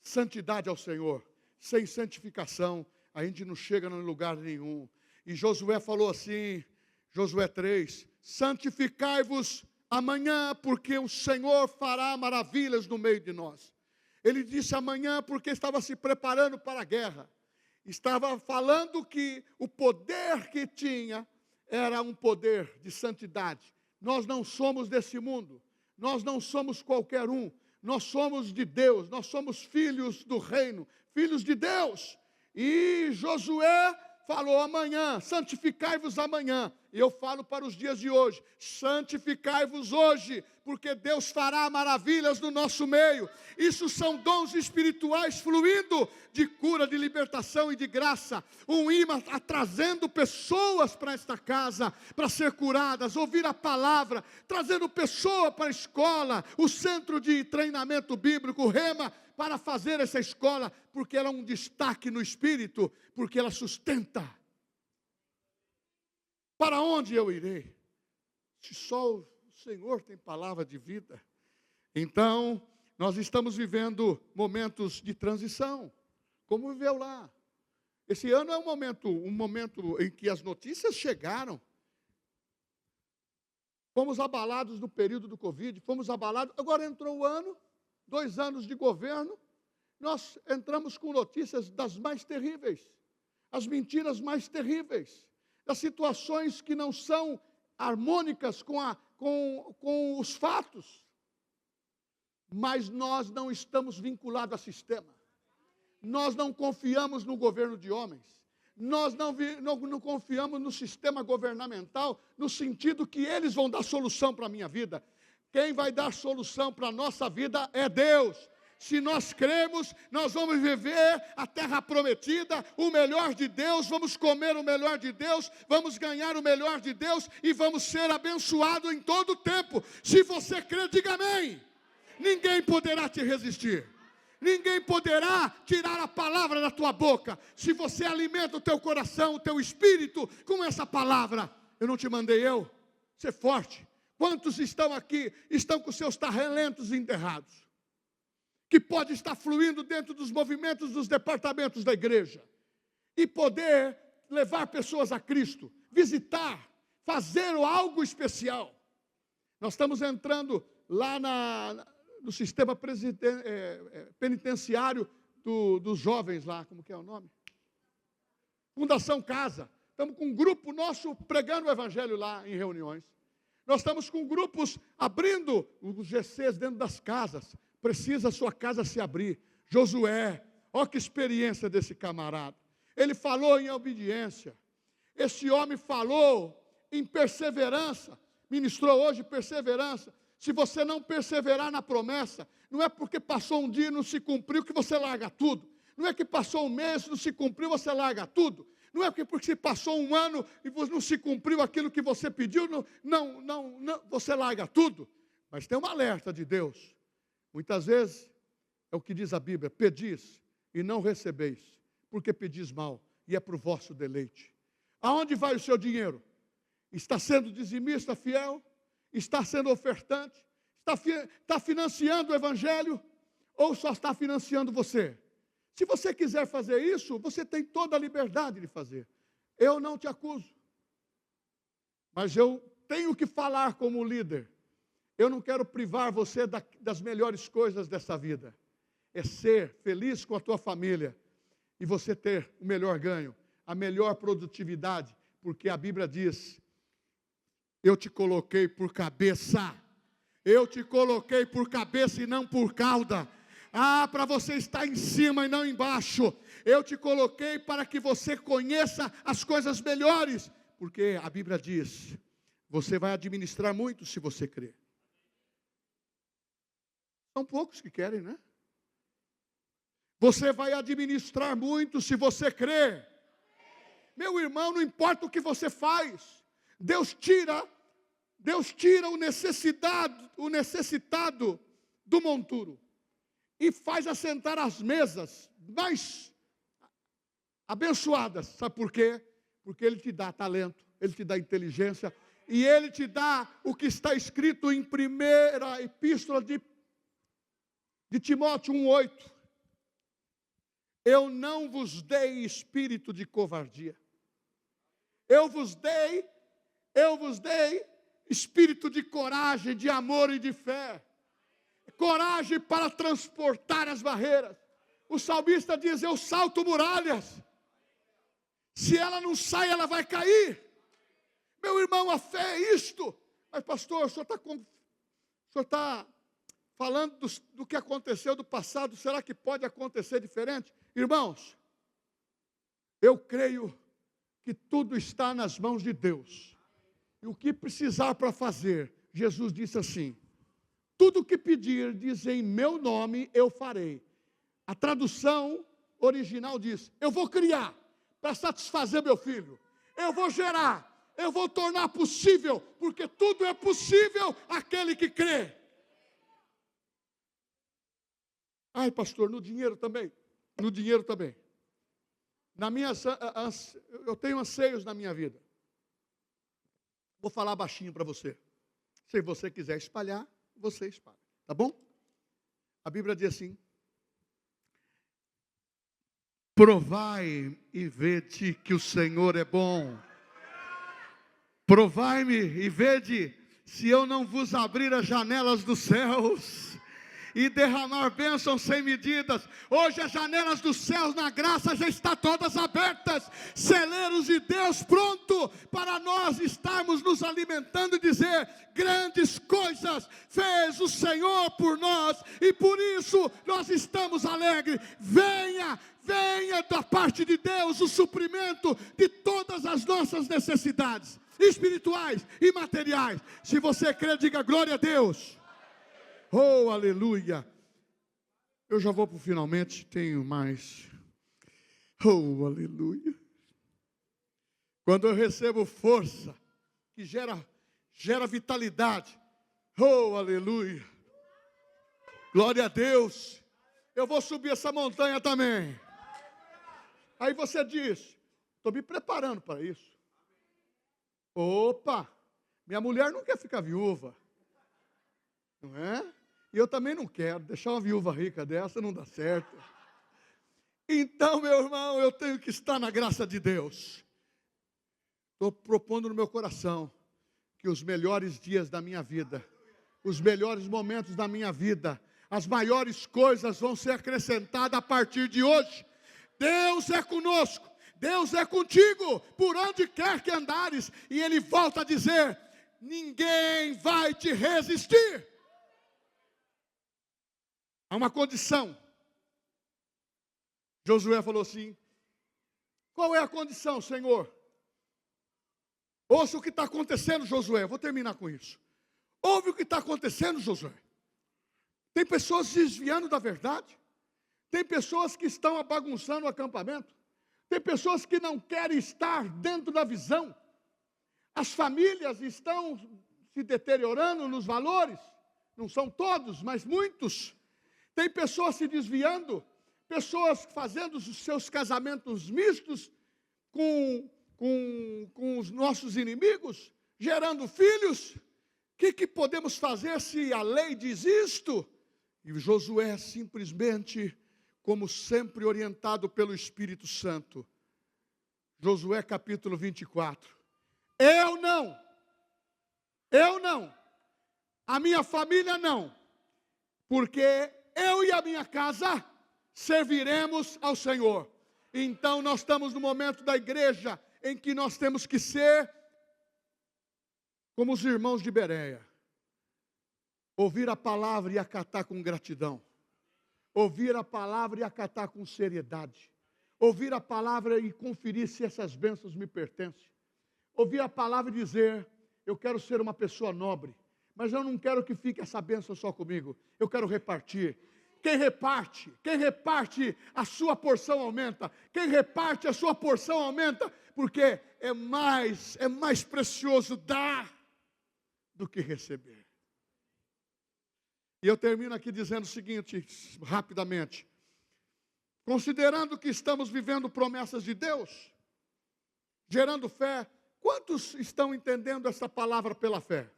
Santidade ao Senhor. Sem santificação, a gente não chega em lugar nenhum. E Josué falou assim, Josué 3, santificai-vos amanhã, porque o Senhor fará maravilhas no meio de nós. Ele disse amanhã porque estava se preparando para a guerra. Estava falando que o poder que tinha era um poder de santidade. Nós não somos desse mundo. Nós não somos qualquer um. Nós somos de Deus. Nós somos filhos do reino. Filhos de Deus. E Josué falou amanhã, santificai-vos amanhã. E eu falo para os dias de hoje, santificai-vos hoje, porque Deus fará maravilhas no nosso meio. Isso são dons espirituais fluindo de cura, de libertação e de graça. Um imã trazendo pessoas para esta casa, para ser curadas, ouvir a palavra, trazendo pessoa para a escola, o centro de treinamento bíblico, o Rema, para fazer essa escola, porque ela é um destaque no espírito, porque ela sustenta. Para onde eu irei? Se só o Senhor tem palavra de vida. Então, nós estamos vivendo momentos de transição, como viveu lá. Esse ano é um momento em que as notícias chegaram. Fomos abalados no período do Covid, fomos abalados, agora entrou o ano, 2 anos de governo, nós entramos com notícias das mais terríveis, as mentiras mais terríveis, das situações que não são harmônicas com os fatos. Mas nós não estamos vinculados a sistema. Nós não confiamos no governo de homens. Nós não confiamos no sistema governamental, no sentido que eles vão dar solução para a minha vida. Quem vai dar solução para a nossa vida é Deus. Se nós cremos, nós vamos viver a terra prometida, o melhor de Deus, vamos comer o melhor de Deus, vamos ganhar o melhor de Deus e vamos ser abençoados em todo o tempo. Se você crê, diga amém. Ninguém poderá te resistir. Ninguém poderá tirar a palavra da tua boca. Se você alimenta o teu coração, o teu espírito com essa palavra. Eu não te mandei eu? Ser forte. Quantos estão aqui, estão com seus talentos enterrados? Que pode estar fluindo dentro dos movimentos dos departamentos da igreja, e poder levar pessoas a Cristo, visitar, fazer algo especial. Nós estamos entrando lá no sistema penitenciário dos jovens lá, como que é o nome? Fundação Casa. Estamos com um grupo nosso pregando o evangelho lá em reuniões. Nós estamos com grupos abrindo os GCs dentro das casas. Precisa a sua casa se abrir. Josué, olha que experiência desse camarada. Ele falou em obediência. Esse homem falou em perseverança. Ministrou hoje perseverança. Se você não perseverar na promessa, não é porque passou um dia e não se cumpriu que você larga tudo. Não é que passou um mês e não se cumpriu, você larga tudo. Não é porque passou um ano e não se cumpriu aquilo que você pediu, não, você larga tudo. Mas tem um alerta de Deus. Muitas vezes, é o que diz a Bíblia, pedis e não recebeis, porque pedis mal, e é para o vosso deleite. Aonde vai o seu dinheiro? Está sendo dizimista fiel? Está sendo ofertante? está financiando o evangelho ou só está financiando você? Se você quiser fazer isso, você tem toda a liberdade de fazer. Eu não te acuso. Mas eu tenho que falar como líder. Eu não quero privar você das melhores coisas dessa vida. É ser feliz com a tua família e você ter o melhor ganho, a melhor produtividade, porque a Bíblia diz: eu te coloquei por cabeça. Eu te coloquei por cabeça e não por cauda. Para você estar em cima e não embaixo. Eu te coloquei para que você conheça as coisas melhores. Porque a Bíblia diz: você vai administrar muito se você crer. São poucos que querem, né? Você vai administrar muito se você crer. Meu irmão, não importa o que você faz. Deus tira o necessitado do monturo e faz assentar as mesas mais abençoadas. Sabe por quê? Porque Ele te dá talento, Ele te dá inteligência e Ele te dá o que está escrito em primeira epístola de Timóteo 1:8. Eu não vos dei espírito de covardia. Eu vos dei espírito de coragem, de amor e de fé. Coragem para transportar as barreiras. O salmista diz: eu salto muralhas. Se ela não sai, ela vai cair. Meu irmão, a fé é isto. Mas pastor, o senhor está falando do que aconteceu do passado. Será que pode acontecer diferente? Irmãos, eu creio que tudo está nas mãos de Deus. E o que precisar para fazer, Jesus disse assim: tudo o que pedir, diz em meu nome, eu farei. A tradução original diz: eu vou criar para satisfazer meu filho. Eu vou gerar, eu vou tornar possível, porque tudo é possível àquele que crê. Ai, pastor, no dinheiro também. No dinheiro também. Eu tenho anseios na minha vida. Vou falar baixinho para você. Se você quiser espalhar, você espalha. Tá bom? A Bíblia diz assim: provai e vede que o Senhor é bom. Provai-me e vede se eu não vos abrir as janelas dos céus e derramar bênçãos sem medidas. Hoje as janelas dos céus na graça já estão todas abertas, celeiros de Deus pronto para nós estarmos nos alimentando e dizer: grandes coisas fez o Senhor por nós e por isso nós estamos alegres. Venha da parte de Deus o suprimento de todas as nossas necessidades espirituais e materiais. Se você crê, diga glória a Deus. Oh, aleluia. Eu já vou para o finalmente, tenho mais. Oh, aleluia. Quando eu recebo força, que gera vitalidade. Oh, aleluia. Glória a Deus. Eu vou subir essa montanha também. Aí você diz: estou me preparando para isso. Opa, minha mulher não quer ficar viúva. Não é? E eu também não quero. Deixar uma viúva rica dessa não dá certo. Então, meu irmão, eu tenho que estar na graça de Deus. Estou propondo no meu coração que os melhores dias da minha vida, os melhores momentos da minha vida, as maiores coisas vão ser acrescentadas a partir de hoje. Deus é conosco, Deus é contigo, por onde quer que andares. E Ele volta a dizer: ninguém vai te resistir. Há uma condição. Josué falou assim: qual é a condição, Senhor? Ouça o que está acontecendo, Josué. Eu vou terminar com isso. Ouve o que está acontecendo, Josué. Tem pessoas desviando da verdade. Tem pessoas que estão bagunçando o acampamento. Tem pessoas que não querem estar dentro da visão. As famílias estão se deteriorando nos valores. Não são todos, mas muitos. Tem pessoas se desviando, pessoas fazendo os seus casamentos mistos com os nossos inimigos, gerando filhos que podemos fazer se a lei diz isto? E Josué simplesmente, como sempre orientado pelo Espírito Santo, Josué capítulo 24, eu não, a minha família não, porque eu e a minha casa serviremos ao Senhor. Então nós estamos no momento da igreja em que nós temos que ser como os irmãos de Bereia. Ouvir a palavra e acatar com gratidão. Ouvir a palavra e acatar com seriedade. Ouvir a palavra e conferir se essas bênçãos me pertencem. Ouvir a palavra e dizer, eu quero ser uma pessoa nobre, mas eu não quero que fique essa bênção só comigo. Eu quero repartir. Quem reparte, a sua porção aumenta. Quem reparte, a sua porção aumenta, porque é mais precioso dar do que receber. E eu termino aqui dizendo o seguinte, rapidamente. Considerando que estamos vivendo promessas de Deus, gerando fé, quantos estão entendendo essa palavra pela fé?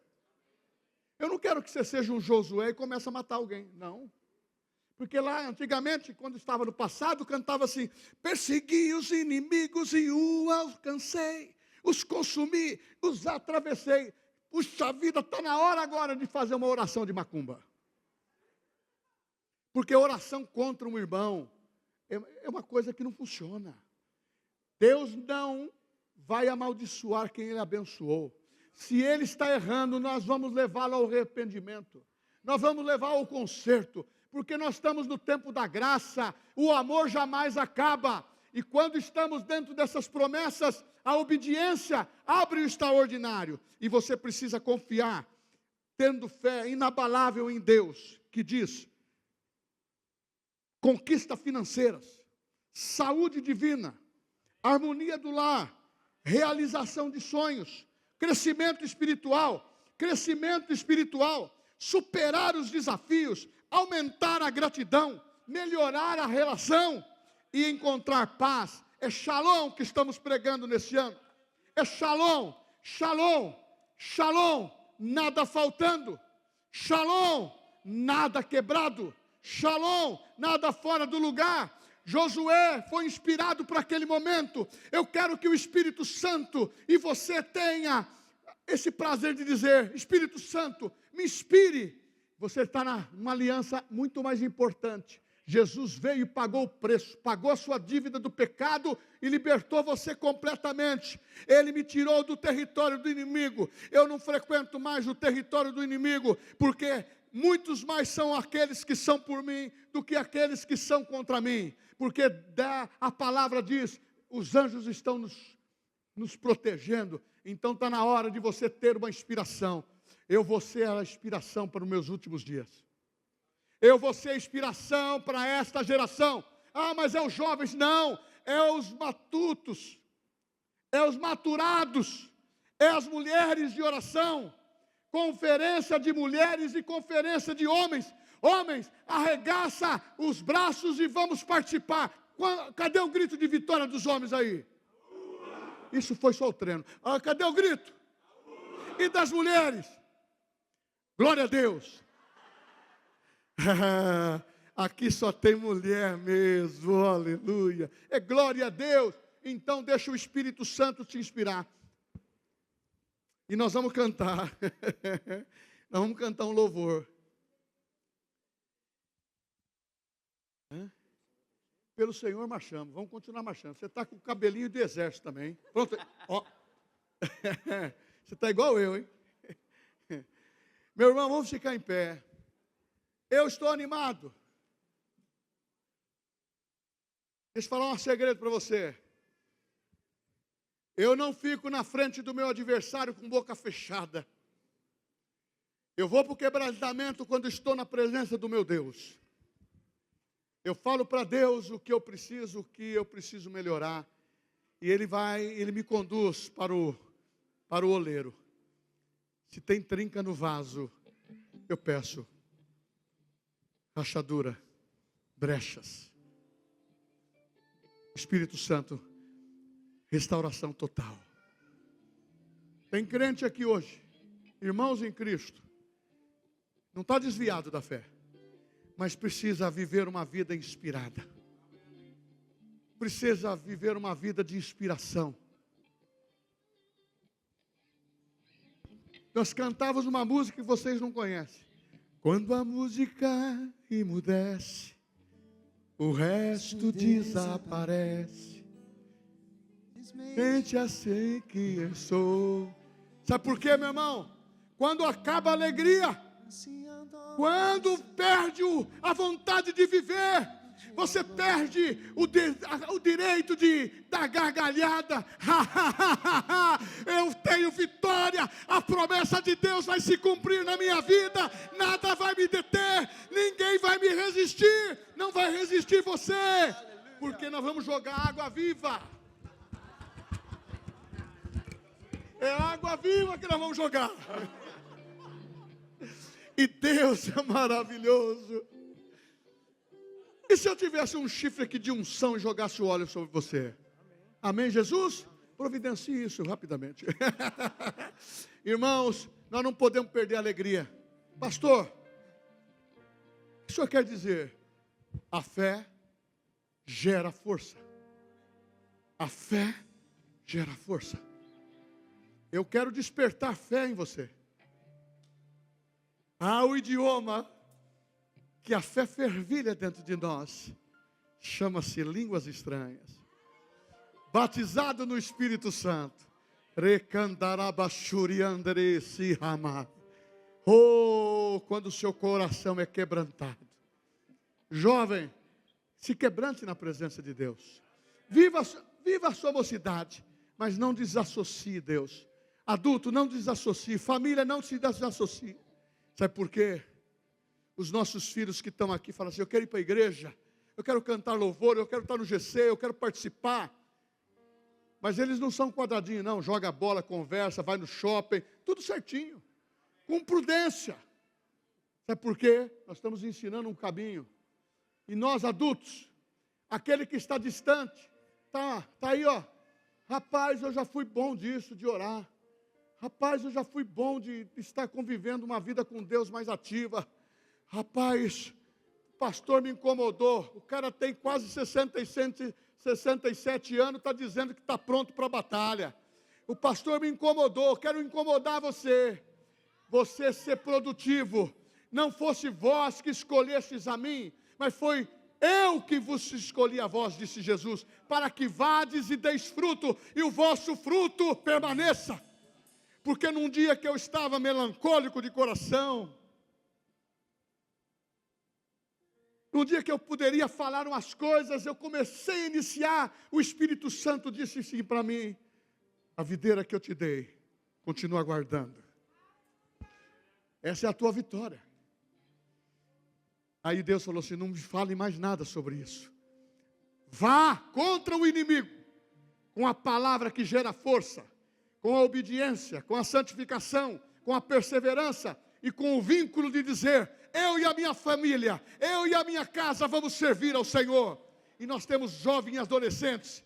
Eu não quero que você seja um Josué e comece a matar alguém, não. Porque lá, antigamente, quando estava no passado, cantava assim, persegui os inimigos e os alcancei, os consumi, os atravessei. Puxa vida, está na hora agora de fazer uma oração de macumba. Porque oração contra um irmão é uma coisa que não funciona. Deus não vai amaldiçoar quem Ele abençoou. Se ele está errando, nós vamos levá-lo ao arrependimento. Nós vamos levá-lo ao conserto. Porque nós estamos no tempo da graça. O amor jamais acaba. E quando estamos dentro dessas promessas, a obediência abre o extraordinário. E você precisa confiar, tendo fé inabalável em Deus, que diz, conquista financeiras, saúde divina, harmonia do lar, realização de sonhos, crescimento espiritual, superar os desafios, aumentar a gratidão, melhorar a relação e encontrar paz. É shalom que estamos pregando nesse ano. É shalom, nada faltando. Shalom, nada quebrado. Shalom, nada fora do lugar. Josué foi inspirado para aquele momento. Eu quero que o Espírito Santo e você tenha esse prazer de dizer, Espírito Santo, me inspire. Você está numa aliança muito mais importante. Jesus veio e pagou o preço, pagou a sua dívida do pecado e libertou você completamente. Ele me tirou do território do inimigo. Eu não frequento mais o território do inimigo, porque muitos mais são aqueles que são por mim do que aqueles que são contra mim. Porque a palavra diz, os anjos estão nos protegendo. Então está na hora de você ter uma inspiração. Eu vou ser a inspiração para os meus últimos dias. Eu vou ser a inspiração para esta geração. Ah, mas é os jovens. Não, é os matutos, é os maturados, é as mulheres de oração. Conferência de mulheres e conferência de homens. Homens, arregaça os braços e vamos participar. Cadê o grito de vitória dos homens aí? Isso foi só o treino. Ah, cadê o grito? E das mulheres? Glória a Deus. Aqui só tem mulher mesmo, aleluia. É glória a Deus. Então deixa o Espírito Santo te inspirar. E nós vamos cantar. Nós vamos cantar um louvor. Pelo Senhor marchamos. Vamos continuar marchando. Você está com o cabelinho do exército também. Pronto. Ó. Você está igual eu, hein? Meu irmão, vamos ficar em pé. Eu estou animado. Deixa eu falar um segredo para você. Eu não fico na frente do meu adversário com boca fechada. Eu vou para o quebrantamento quando estou na presença do meu Deus. Eu falo para Deus o que eu preciso melhorar. E Ele me conduz para o oleiro. Se tem trinca no vaso, eu peço rachadura, brechas. Espírito Santo, restauração total. Tem crente aqui hoje irmãos em Cristo, não está desviado da fé, mas precisa viver uma vida inspirada. Precisa viver uma vida de inspiração. Nós cantávamos uma música que vocês não conhecem. Quando a música emudece, o resto desaparece. Sente assim que eu sou. Sabe por quê, meu irmão? Quando acaba a alegria, quando perde a vontade de viver, você perde o direito de dar gargalhada. Eu tenho vitória, a promessa de Deus vai se cumprir na minha vida, nada vai me deter, ninguém vai me resistir, não vai resistir você, porque nós vamos jogar água viva. É água viva que nós vamos jogar. E Deus é maravilhoso. E se eu tivesse um chifre aqui de unção e jogasse o óleo sobre você? Amém, Jesus? Providencie isso rapidamente. Irmãos, nós não podemos perder a alegria. Pastor, o que o senhor quer dizer? A fé gera força. A fé gera força. Eu quero despertar fé em você. Há o idioma que a fé fervilha dentro de nós, chama-se línguas estranhas. Batizado no Espírito Santo. Oh, quando o seu coração é quebrantado. Jovem, se quebrante na presença de Deus. Viva a sua mocidade, mas não desassocie Deus. Adulto, não desassocie. Família, não se desassocie. Sabe por quê? Os nossos filhos que estão aqui falam assim: eu quero ir para a igreja, eu quero cantar louvor, eu quero estar no GC, eu quero participar. Mas eles não são quadradinhos, não. Joga bola, conversa, vai no shopping, tudo certinho, com prudência. Sabe por quê? Nós estamos ensinando um caminho. E nós adultos, aquele que está distante, tá aí, ó. Rapaz, eu já fui bom disso, de orar. Rapaz, eu já fui bom de estar convivendo uma vida com Deus mais ativa. Rapaz, o pastor me incomodou. O cara tem quase 67 anos, está dizendo que está pronto para a batalha. O pastor me incomodou, quero incomodar você. Você ser produtivo. Não fosse vós que escolhestes a mim, mas foi eu que vos escolhi a vós, disse Jesus, para que vades e deis fruto, e o vosso fruto permaneça. Porque num dia que eu estava melancólico de coração, num dia que eu poderia falar umas coisas, eu comecei a iniciar, o Espírito Santo disse assim para mim: a videira que eu te dei, continua aguardando. Essa é a tua vitória. Aí Deus falou assim: não me fale mais nada sobre isso. Vá contra o inimigo, com a palavra que gera força, com a obediência, com a santificação, com a perseverança e com o vínculo de dizer: eu e a minha família, eu e a minha casa vamos servir ao Senhor. E nós temos jovens e adolescentes.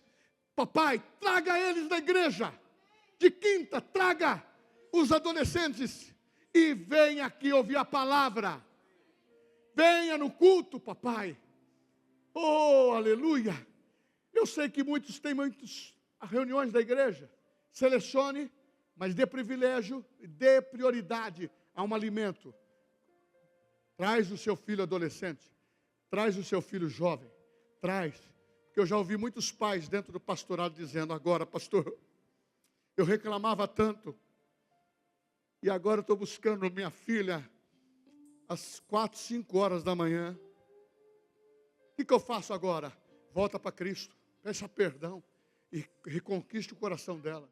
Papai, traga eles da igreja. De quinta, traga os adolescentes e venha aqui ouvir a palavra. Venha no culto, papai. Oh, aleluia. Eu sei que muitos têm muitas reuniões da igreja. Selecione, mas dê privilégio, dê prioridade a um alimento. Traz o seu filho adolescente, traz o seu filho jovem, traz. Porque eu já ouvi muitos pais dentro do pastorado dizendo: agora, pastor, eu reclamava tanto, e agora estou buscando minha filha às 4, 5 horas da manhã. O que eu faço agora? Volta para Cristo, peça perdão e reconquiste o coração dela.